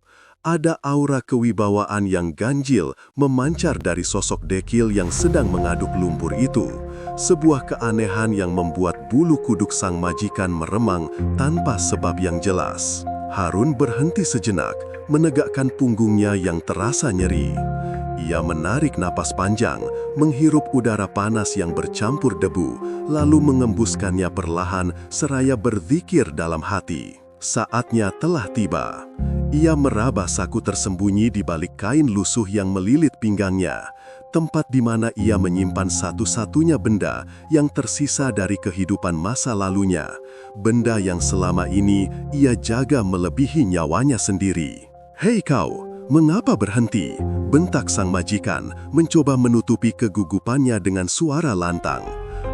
Ada aura kewibawaan yang ganjil memancar dari sosok dekil yang sedang mengaduk lumpur itu. Sebuah keanehan yang membuat bulu kuduk sang majikan meremang tanpa sebab yang jelas. Harun berhenti sejenak, menegakkan punggungnya yang terasa nyeri. Ia menarik napas panjang, menghirup udara panas yang bercampur debu, lalu mengembuskannya perlahan seraya berzikir dalam hati. Saatnya telah tiba. Ia meraba saku tersembunyi di balik kain lusuh yang melilit pinggangnya, tempat di mana ia menyimpan satu-satunya benda yang tersisa dari kehidupan masa lalunya, benda yang selama ini ia jaga melebihi nyawanya sendiri. "Hei kau, mengapa berhenti?" bentak sang majikan, mencoba menutupi kegugupannya dengan suara lantang.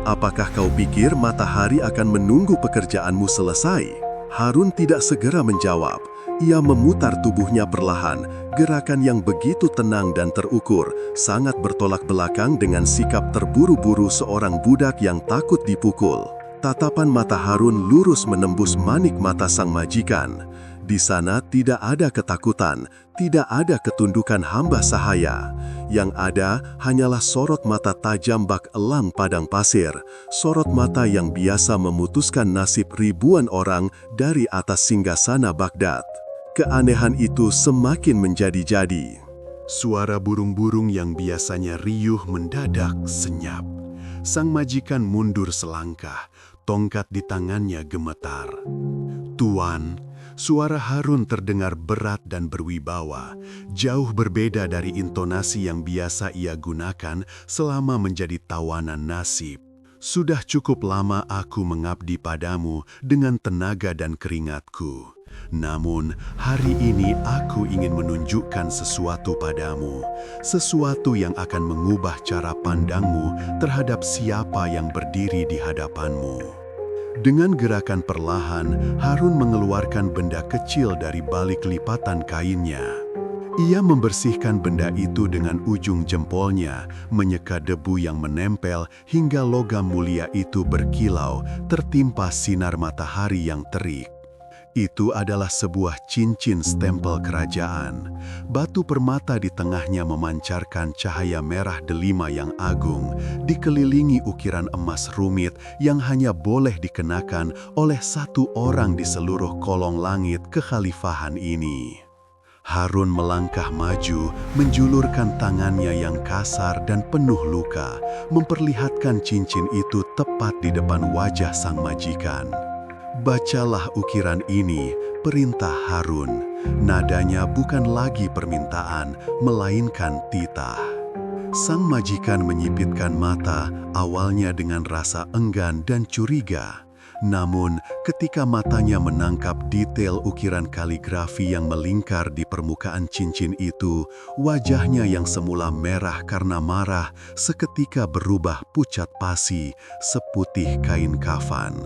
"Apakah kau pikir matahari akan menunggu pekerjaanmu selesai?" Harun tidak segera menjawab. Ia memutar tubuhnya perlahan, gerakan yang begitu tenang dan terukur, sangat bertolak belakang dengan sikap terburu-buru seorang budak yang takut dipukul. Tatapan mata Harun lurus menembus manik mata sang majikan. Di sana tidak ada ketakutan, tidak ada ketundukan hamba sahaya. Yang ada hanyalah sorot mata tajam bak elang padang pasir, sorot mata yang biasa memutuskan nasib ribuan orang dari atas singgasana Baghdad. Keanehan itu semakin menjadi-jadi. Suara burung-burung yang biasanya riuh mendadak senyap. Sang majikan mundur selangkah, tongkat di tangannya gemetar. "Tuan," suara Harun terdengar berat dan berwibawa, jauh berbeda dari intonasi yang biasa ia gunakan selama menjadi tawanan nasib. "Sudah cukup lama aku mengabdi padamu dengan tenaga dan keringatku. Namun, hari ini aku ingin menunjukkan sesuatu padamu, sesuatu yang akan mengubah cara pandangmu terhadap siapa yang berdiri di hadapanmu." Dengan gerakan perlahan, Harun mengeluarkan benda kecil dari balik lipatan kainnya. Ia membersihkan benda itu dengan ujung jempolnya, menyeka debu yang menempel hingga logam mulia itu berkilau, tertimpa sinar matahari yang terik. Itu adalah sebuah cincin stempel kerajaan. Batu permata di tengahnya memancarkan cahaya merah delima yang agung, dikelilingi ukiran emas rumit yang hanya boleh dikenakan oleh satu orang di seluruh kolong langit kekhalifahan ini. Harun melangkah maju, menjulurkan tangannya yang kasar dan penuh luka, memperlihatkan cincin itu tepat di depan wajah sang majikan. "Bacalah ukiran ini," perintah Harun. Nadanya bukan lagi permintaan, melainkan titah. Sang majikan menyipitkan mata, awalnya dengan rasa enggan dan curiga. Namun, ketika matanya menangkap detail ukiran kaligrafi yang melingkar di permukaan cincin itu, wajahnya yang semula merah karena marah seketika berubah pucat pasi, seputih kain kafan.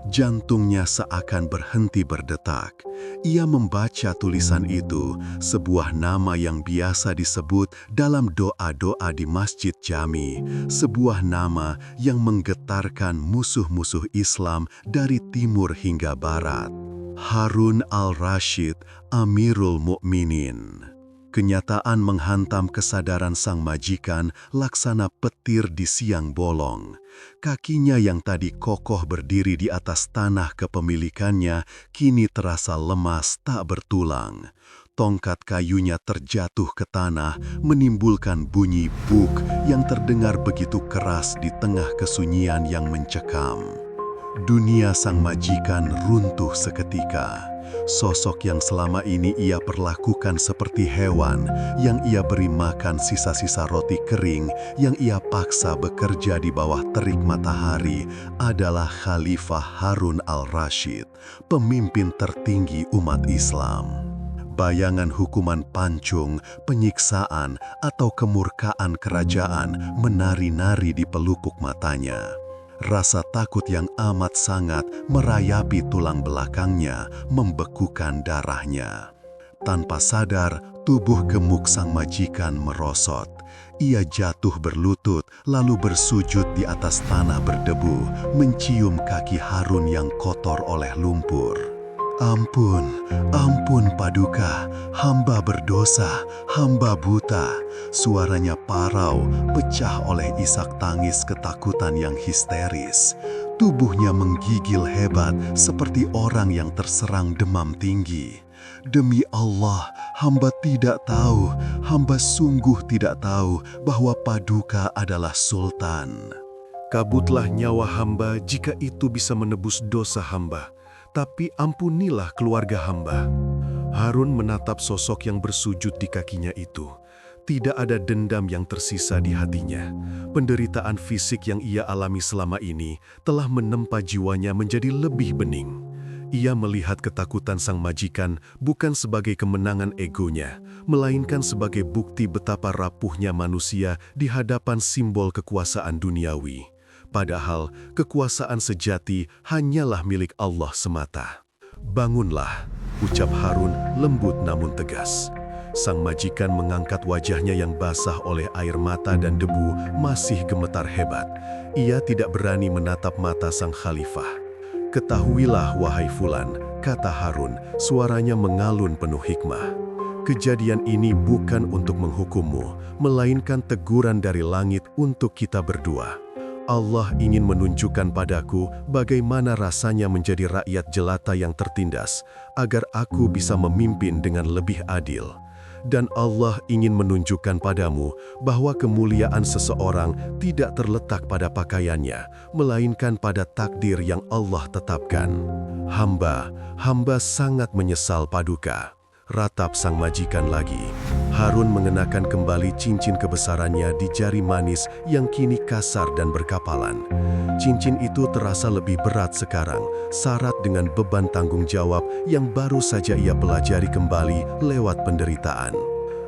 Jantungnya seakan berhenti berdetak. Ia membaca tulisan itu, sebuah nama yang biasa disebut dalam doa-doa di Masjid Jami, sebuah nama yang menggetarkan musuh-musuh Islam dari timur hingga barat. Harun al-Rashid, Amirul Mukminin. Kenyataan menghantam kesadaran sang majikan laksana petir di siang bolong. Kakinya yang tadi kokoh berdiri di atas tanah kepemilikannya kini terasa lemas tak bertulang. Tongkat kayunya terjatuh ke tanah menimbulkan bunyi buk yang terdengar begitu keras di tengah kesunyian yang mencekam. Dunia sang majikan runtuh seketika. Sosok yang selama ini ia perlakukan seperti hewan, yang ia beri makan sisa-sisa roti kering, yang ia paksa bekerja di bawah terik matahari, adalah Khalifah Harun al-Rashid, pemimpin tertinggi umat Islam. Bayangan hukuman pancung, penyiksaan, atau kemurkaan kerajaan menari-nari di pelupuk matanya. Rasa takut yang amat sangat merayapi tulang belakangnya, membekukan darahnya. Tanpa sadar, tubuh gemuk sang majikan merosot. Ia jatuh berlutut, lalu bersujud di atas tanah berdebu, mencium kaki Harun yang kotor oleh lumpur. Ampun, ampun Paduka, hamba berdosa, hamba buta. Suaranya parau, pecah oleh isak tangis ketakutan yang histeris. Tubuhnya menggigil hebat seperti orang yang terserang demam tinggi. Demi Allah, hamba tidak tahu, hamba sungguh tidak tahu bahwa Paduka adalah Sultan. Kabutlah nyawa hamba jika itu bisa menebus dosa hamba. Tapi ampunilah keluarga hamba. Harun menatap sosok yang bersujud di kakinya itu. Tidak ada dendam yang tersisa di hatinya. Penderitaan fisik yang ia alami selama ini telah menempa jiwanya menjadi lebih bening. Ia melihat ketakutan sang majikan bukan sebagai kemenangan egonya, melainkan sebagai bukti betapa rapuhnya manusia di hadapan simbol kekuasaan duniawi. Padahal kekuasaan sejati hanyalah milik Allah semata. Bangunlah, ucap Harun lembut namun tegas. Sang majikan mengangkat wajahnya yang basah oleh air mata dan debu masih gemetar hebat. Ia tidak berani menatap mata sang khalifah. Ketahuilah wahai Fulan, kata Harun, suaranya mengalun penuh hikmah. Kejadian ini bukan untuk menghukummu, melainkan teguran dari langit untuk kita berdua. Allah ingin menunjukkan padaku bagaimana rasanya menjadi rakyat jelata yang tertindas, agar aku bisa memimpin dengan lebih adil. Dan Allah ingin menunjukkan padamu bahwa kemuliaan seseorang tidak terletak pada pakaiannya, melainkan pada takdir yang Allah tetapkan. Hamba sangat menyesal Paduka. Ratap sang majikan lagi. Harun mengenakan kembali cincin kebesarannya di jari manis yang kini kasar dan berkapalan. Cincin itu terasa lebih berat sekarang, syarat dengan beban tanggung jawab yang baru saja ia pelajari kembali lewat penderitaan.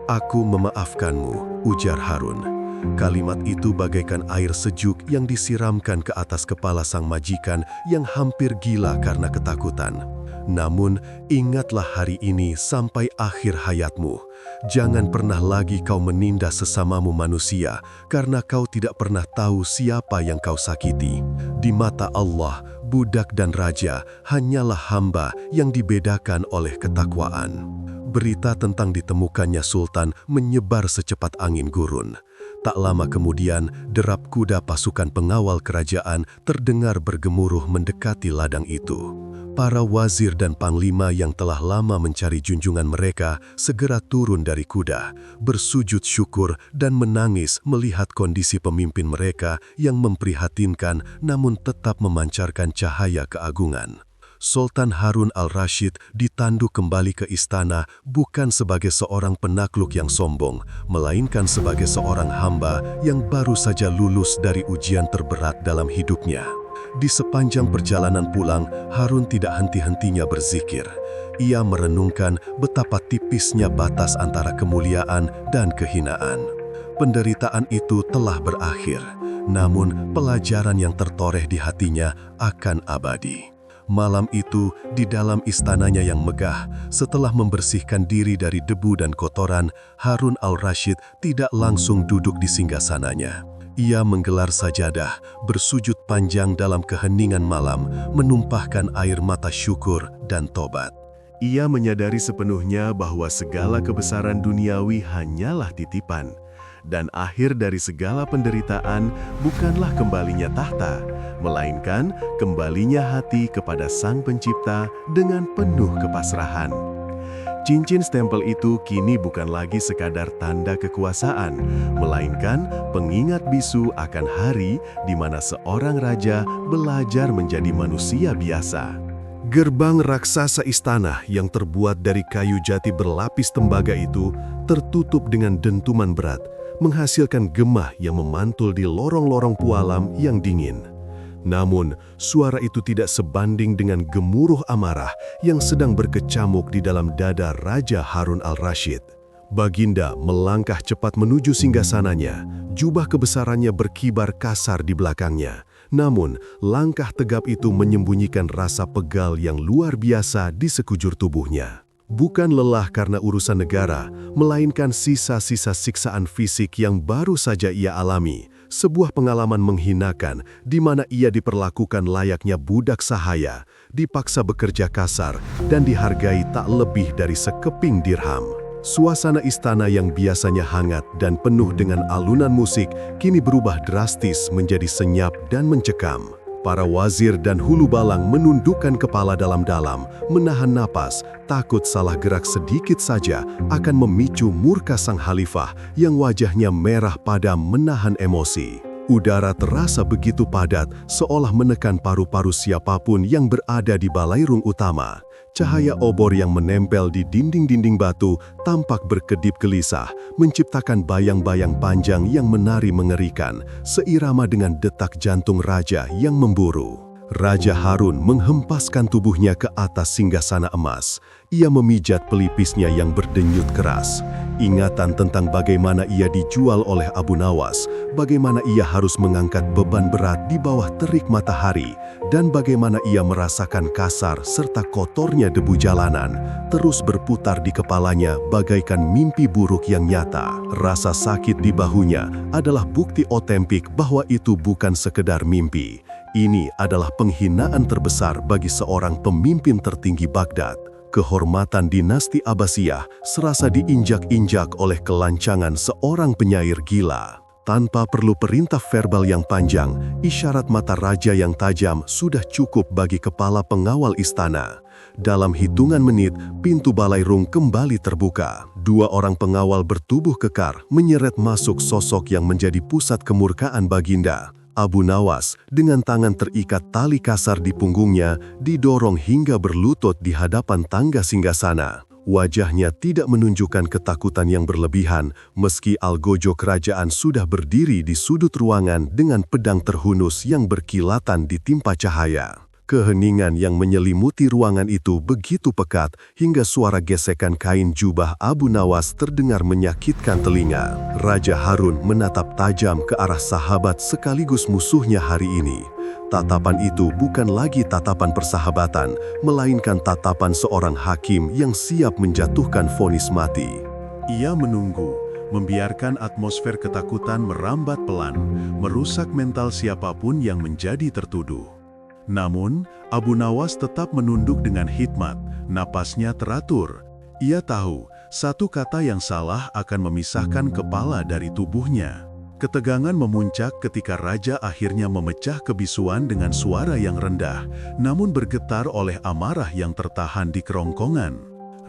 Aku memaafkanmu, ujar Harun. Kalimat itu bagaikan air sejuk yang disiramkan ke atas kepala sang majikan yang hampir gila karena ketakutan. Namun, ingatlah hari ini sampai akhir hayatmu. Jangan pernah lagi kau menindas sesamamu manusia, karena kau tidak pernah tahu siapa yang kau sakiti. Di mata Allah, budak dan raja hanyalah hamba yang dibedakan oleh ketakwaan. Berita tentang ditemukannya Sultan menyebar secepat angin gurun. Tak lama kemudian, derap kuda pasukan pengawal kerajaan terdengar bergemuruh mendekati ladang itu. Para wazir dan panglima yang telah lama mencari junjungan mereka segera turun dari kuda, bersujud syukur dan menangis melihat kondisi pemimpin mereka yang memprihatinkan namun tetap memancarkan cahaya keagungan. Sultan Harun al-Rashid ditanduk kembali ke istana bukan sebagai seorang penakluk yang sombong, melainkan sebagai seorang hamba yang baru saja lulus dari ujian terberat dalam hidupnya. Di sepanjang perjalanan pulang, Harun tidak henti-hentinya berzikir. Ia merenungkan betapa tipisnya batas antara kemuliaan dan kehinaan. Penderitaan itu telah berakhir, namun pelajaran yang tertoreh di hatinya akan abadi. Malam itu, di dalam istananya yang megah, setelah membersihkan diri dari debu dan kotoran, Harun al-Rashid tidak langsung duduk di singgasananya. Ia menggelar sajadah, bersujud panjang dalam keheningan malam, menumpahkan air mata syukur dan tobat. Ia menyadari sepenuhnya bahwa segala kebesaran duniawi hanyalah titipan, dan akhir dari segala penderitaan bukanlah kembalinya tahta, melainkan kembalinya hati kepada Sang Pencipta dengan penuh kepasrahan. Cincin stempel itu kini bukan lagi sekadar tanda kekuasaan, melainkan pengingat bisu akan hari di mana seorang raja belajar menjadi manusia biasa. Gerbang raksasa istana yang terbuat dari kayu jati berlapis tembaga itu tertutup dengan dentuman berat, menghasilkan gemah yang memantul di lorong-lorong pualam yang dingin. Namun, suara itu tidak sebanding dengan gemuruh amarah yang sedang berkecamuk di dalam dada Raja Harun al-Rasyid. Baginda melangkah cepat menuju singgasananya, jubah kebesarannya berkibar kasar di belakangnya. Namun, langkah tegap itu menyembunyikan rasa pegal yang luar biasa di sekujur tubuhnya. Bukan lelah karena urusan negara, melainkan sisa-sisa siksaan fisik yang baru saja ia alami. Sebuah pengalaman menghinakan di mana ia diperlakukan layaknya budak sahaya, dipaksa bekerja kasar, dan dihargai tak lebih dari sekeping dirham. Suasana istana yang biasanya hangat dan penuh dengan alunan musik kini berubah drastis menjadi senyap dan mencekam. Para wazir dan hulu balang menundukkan kepala dalam-dalam, menahan napas, takut salah gerak sedikit saja akan memicu murka sang khalifah yang wajahnya merah padam menahan emosi. Udara terasa begitu padat, seolah menekan paru-paru siapapun yang berada di balairung utama. Cahaya obor yang menempel di dinding-dinding batu tampak berkedip gelisah, menciptakan bayang-bayang panjang yang menari mengerikan, seirama dengan detak jantung raja yang memburu. Raja Harun menghempaskan tubuhnya ke atas singgasana emas. Ia memijat pelipisnya yang berdenyut keras. Ingatan tentang bagaimana ia dijual oleh Abu Nawas, bagaimana ia harus mengangkat beban berat di bawah terik matahari, dan bagaimana ia merasakan kasar serta kotornya debu jalanan, terus berputar di kepalanya bagaikan mimpi buruk yang nyata. Rasa sakit di bahunya adalah bukti otentik bahwa itu bukan sekedar mimpi. Ini adalah penghinaan terbesar bagi seorang pemimpin tertinggi Baghdad. Kehormatan dinasti Abbasiyah serasa diinjak-injak oleh kelancangan seorang penyair gila. Tanpa perlu perintah verbal yang panjang, isyarat mata raja yang tajam sudah cukup bagi kepala pengawal istana. Dalam hitungan menit, pintu balairung kembali terbuka. Dua orang pengawal bertubuh kekar menyeret masuk sosok yang menjadi pusat kemurkaan Baginda. Abu Nawas dengan tangan terikat tali kasar di punggungnya didorong hingga berlutut di hadapan tangga singgasana. Wajahnya tidak menunjukkan ketakutan yang berlebihan meski algojo kerajaan sudah berdiri di sudut ruangan dengan pedang terhunus yang berkilatan ditimpa cahaya. Keheningan yang menyelimuti ruangan itu begitu pekat hingga suara gesekan kain jubah Abu Nawas terdengar menyakitkan telinga. Raja Harun menatap tajam ke arah sahabat sekaligus musuhnya hari ini. Tatapan itu bukan lagi tatapan persahabatan, melainkan tatapan seorang hakim yang siap menjatuhkan vonis mati. Ia menunggu, membiarkan atmosfer ketakutan merambat pelan, merusak mental siapapun yang menjadi tertuduh. Namun, Abu Nawas tetap menunduk dengan hikmat, napasnya teratur. Ia tahu, satu kata yang salah akan memisahkan kepala dari tubuhnya. Ketegangan memuncak ketika raja akhirnya memecah kebisuan dengan suara yang rendah, namun bergetar oleh amarah yang tertahan di kerongkongan.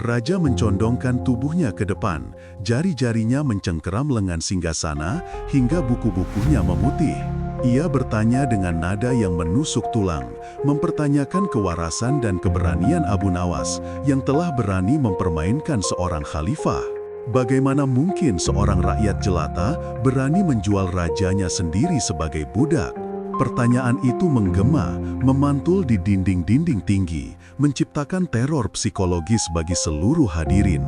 Raja mencondongkan tubuhnya ke depan, jari-jarinya mencengkeram lengan singgasana hingga buku-bukunya memutih. Ia bertanya dengan nada yang menusuk tulang, mempertanyakan kewarasan dan keberanian Abu Nawas yang telah berani mempermainkan seorang khalifah. Bagaimana mungkin seorang rakyat jelata berani menjual rajanya sendiri sebagai budak? Pertanyaan itu menggema, memantul di dinding-dinding tinggi, menciptakan teror psikologis bagi seluruh hadirin.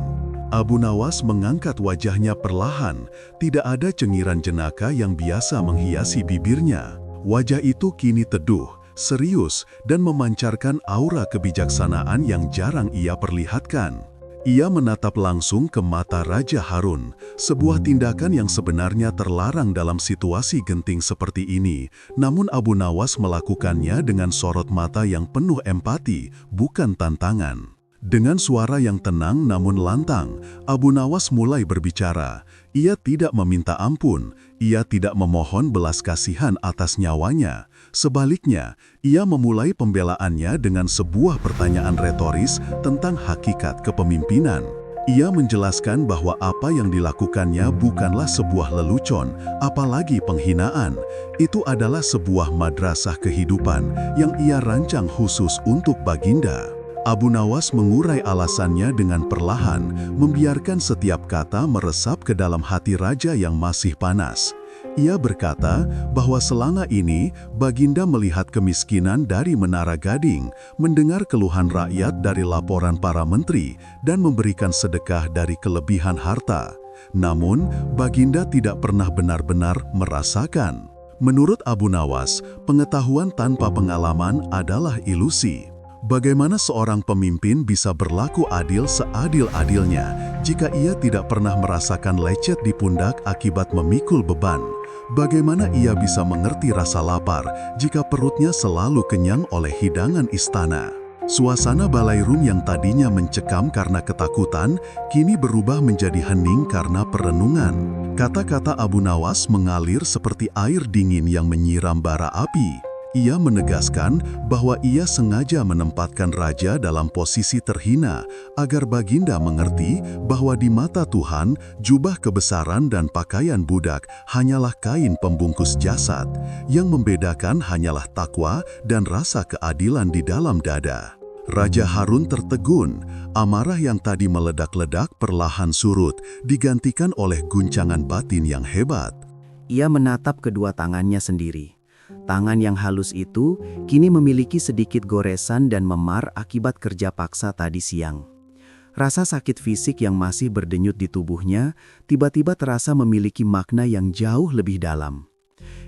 Abu Nawas mengangkat wajahnya perlahan, tidak ada cengiran jenaka yang biasa menghiasi bibirnya. Wajah itu kini teduh, serius, dan memancarkan aura kebijaksanaan yang jarang ia perlihatkan. Ia menatap langsung ke mata Raja Harun, sebuah tindakan yang sebenarnya terlarang dalam situasi genting seperti ini, namun Abu Nawas melakukannya dengan sorot mata yang penuh empati, bukan tantangan. Dengan suara yang tenang namun lantang, Abu Nawas mulai berbicara. Ia tidak meminta ampun, ia tidak memohon belas kasihan atas nyawanya. Sebaliknya, ia memulai pembelaannya dengan sebuah pertanyaan retoris tentang hakikat kepemimpinan. Ia menjelaskan bahwa apa yang dilakukannya bukanlah sebuah lelucon, apalagi penghinaan. Itu adalah sebuah madrasah kehidupan yang ia rancang khusus untuk Baginda. Abu Nawas mengurai alasannya dengan perlahan, membiarkan setiap kata meresap ke dalam hati raja yang masih panas. Ia berkata bahwa selama ini Baginda melihat kemiskinan dari Menara Gading, mendengar keluhan rakyat dari laporan para menteri, dan memberikan sedekah dari kelebihan harta. Namun, Baginda tidak pernah benar-benar merasakan. Menurut Abu Nawas, pengetahuan tanpa pengalaman adalah ilusi. Bagaimana seorang pemimpin bisa berlaku adil seadil-adilnya jika ia tidak pernah merasakan lecet di pundak akibat memikul beban? Bagaimana ia bisa mengerti rasa lapar jika perutnya selalu kenyang oleh hidangan istana? Suasana ballroom yang tadinya mencekam karena ketakutan, kini berubah menjadi hening karena perenungan. Kata-kata Abu Nawas mengalir seperti air dingin yang menyiram bara api. Ia menegaskan bahwa ia sengaja menempatkan raja dalam posisi terhina agar Baginda mengerti bahwa di mata Tuhan, jubah kebesaran dan pakaian budak hanyalah kain pembungkus jasad. Yang membedakan hanyalah takwa dan rasa keadilan di dalam dada. Raja Harun tertegun, amarah yang tadi meledak-ledak perlahan surut, digantikan oleh guncangan batin yang hebat. Ia menatap kedua tangannya sendiri. Tangan yang halus itu kini memiliki sedikit goresan dan memar akibat kerja paksa tadi siang. Rasa sakit fisik yang masih berdenyut di tubuhnya tiba-tiba terasa memiliki makna yang jauh lebih dalam.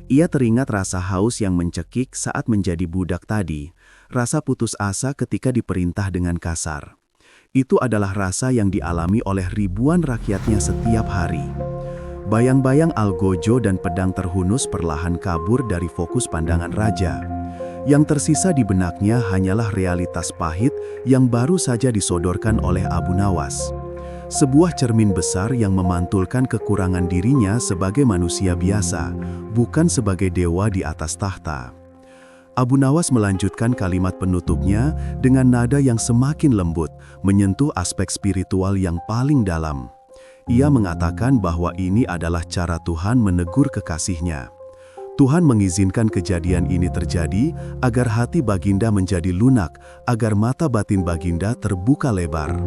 Ia teringat rasa haus yang mencekik saat menjadi budak tadi, rasa putus asa ketika diperintah dengan kasar. Itu adalah rasa yang dialami oleh ribuan rakyatnya setiap hari. Bayang-bayang algojo dan pedang terhunus perlahan kabur dari fokus pandangan raja. Yang tersisa di benaknya hanyalah realitas pahit yang baru saja disodorkan oleh Abu Nawas. Sebuah cermin besar yang memantulkan kekurangan dirinya sebagai manusia biasa, bukan sebagai dewa di atas tahta. Abu Nawas melanjutkan kalimat penutupnya dengan nada yang semakin lembut, menyentuh aspek spiritual yang paling dalam. Ia mengatakan bahwa ini adalah cara Tuhan menegur kekasihnya. Tuhan mengizinkan kejadian ini terjadi agar hati Baginda menjadi lunak, agar mata batin Baginda terbuka lebar.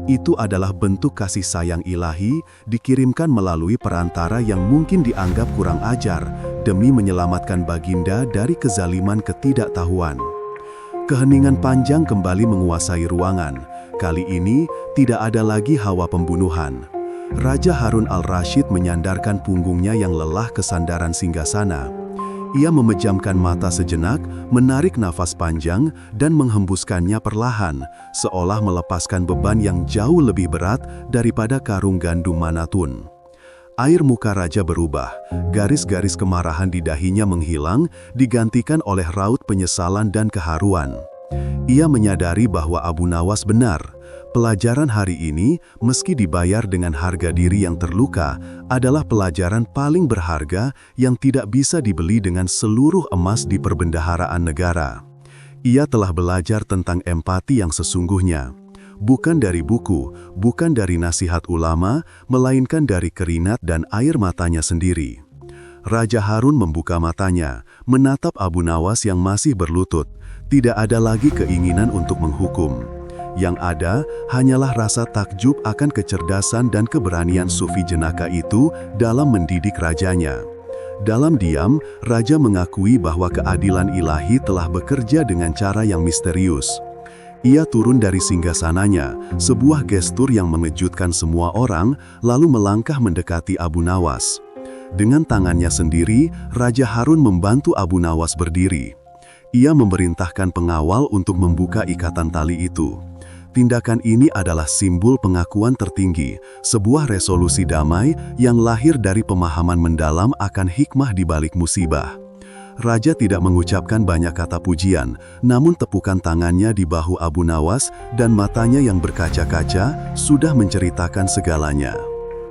Itu adalah bentuk kasih sayang ilahi dikirimkan melalui perantara yang mungkin dianggap kurang ajar demi menyelamatkan Baginda dari kezaliman ketidaktahuan. Keheningan panjang kembali menguasai ruangan. Kali ini tidak ada lagi hawa pembunuhan. Raja Harun al-Rashid menyandarkan punggungnya yang lelah ke sandaran singgasana. Ia memejamkan mata sejenak, menarik nafas panjang, dan menghembuskannya perlahan, seolah melepaskan beban yang jauh lebih berat daripada karung gandum manapun. Air muka raja berubah, garis-garis kemarahan di dahinya menghilang, digantikan oleh raut penyesalan dan keharuan. Ia menyadari bahwa Abu Nawas benar. Pelajaran hari ini, meski dibayar dengan harga diri yang terluka, adalah pelajaran paling berharga yang tidak bisa dibeli dengan seluruh emas di perbendaharaan negara. Ia telah belajar tentang empati yang sesungguhnya. Bukan dari buku, bukan dari nasihat ulama, melainkan dari keringat dan air matanya sendiri. Raja Harun membuka matanya, menatap Abu Nawas yang masih berlutut. Tidak ada lagi keinginan untuk menghukum. Yang ada hanyalah rasa takjub akan kecerdasan dan keberanian sufi jenaka itu dalam mendidik rajanya. Dalam diam, raja mengakui bahwa keadilan ilahi telah bekerja dengan cara yang misterius. Ia turun dari singgasananya, sebuah gestur yang mengejutkan semua orang, lalu melangkah mendekati Abu Nawas. Dengan tangannya sendiri, Raja Harun membantu Abu Nawas berdiri. Ia memerintahkan pengawal untuk membuka ikatan tali itu. Tindakan ini adalah simbol pengakuan tertinggi, sebuah resolusi damai yang lahir dari pemahaman mendalam akan hikmah di balik musibah. Raja tidak mengucapkan banyak kata pujian, namun tepukan tangannya di bahu Abu Nawas dan matanya yang berkaca-kaca sudah menceritakan segalanya.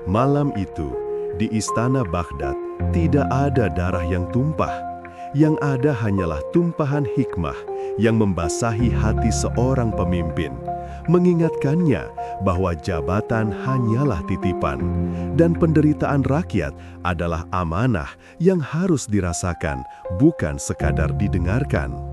Malam itu, di istana Baghdad, tidak ada darah yang tumpah. Yang ada hanyalah tumpahan hikmah yang membasahi hati seorang pemimpin, mengingatkannya bahwa jabatan hanyalah titipan, dan penderitaan rakyat adalah amanah yang harus dirasakan, bukan sekadar didengarkan.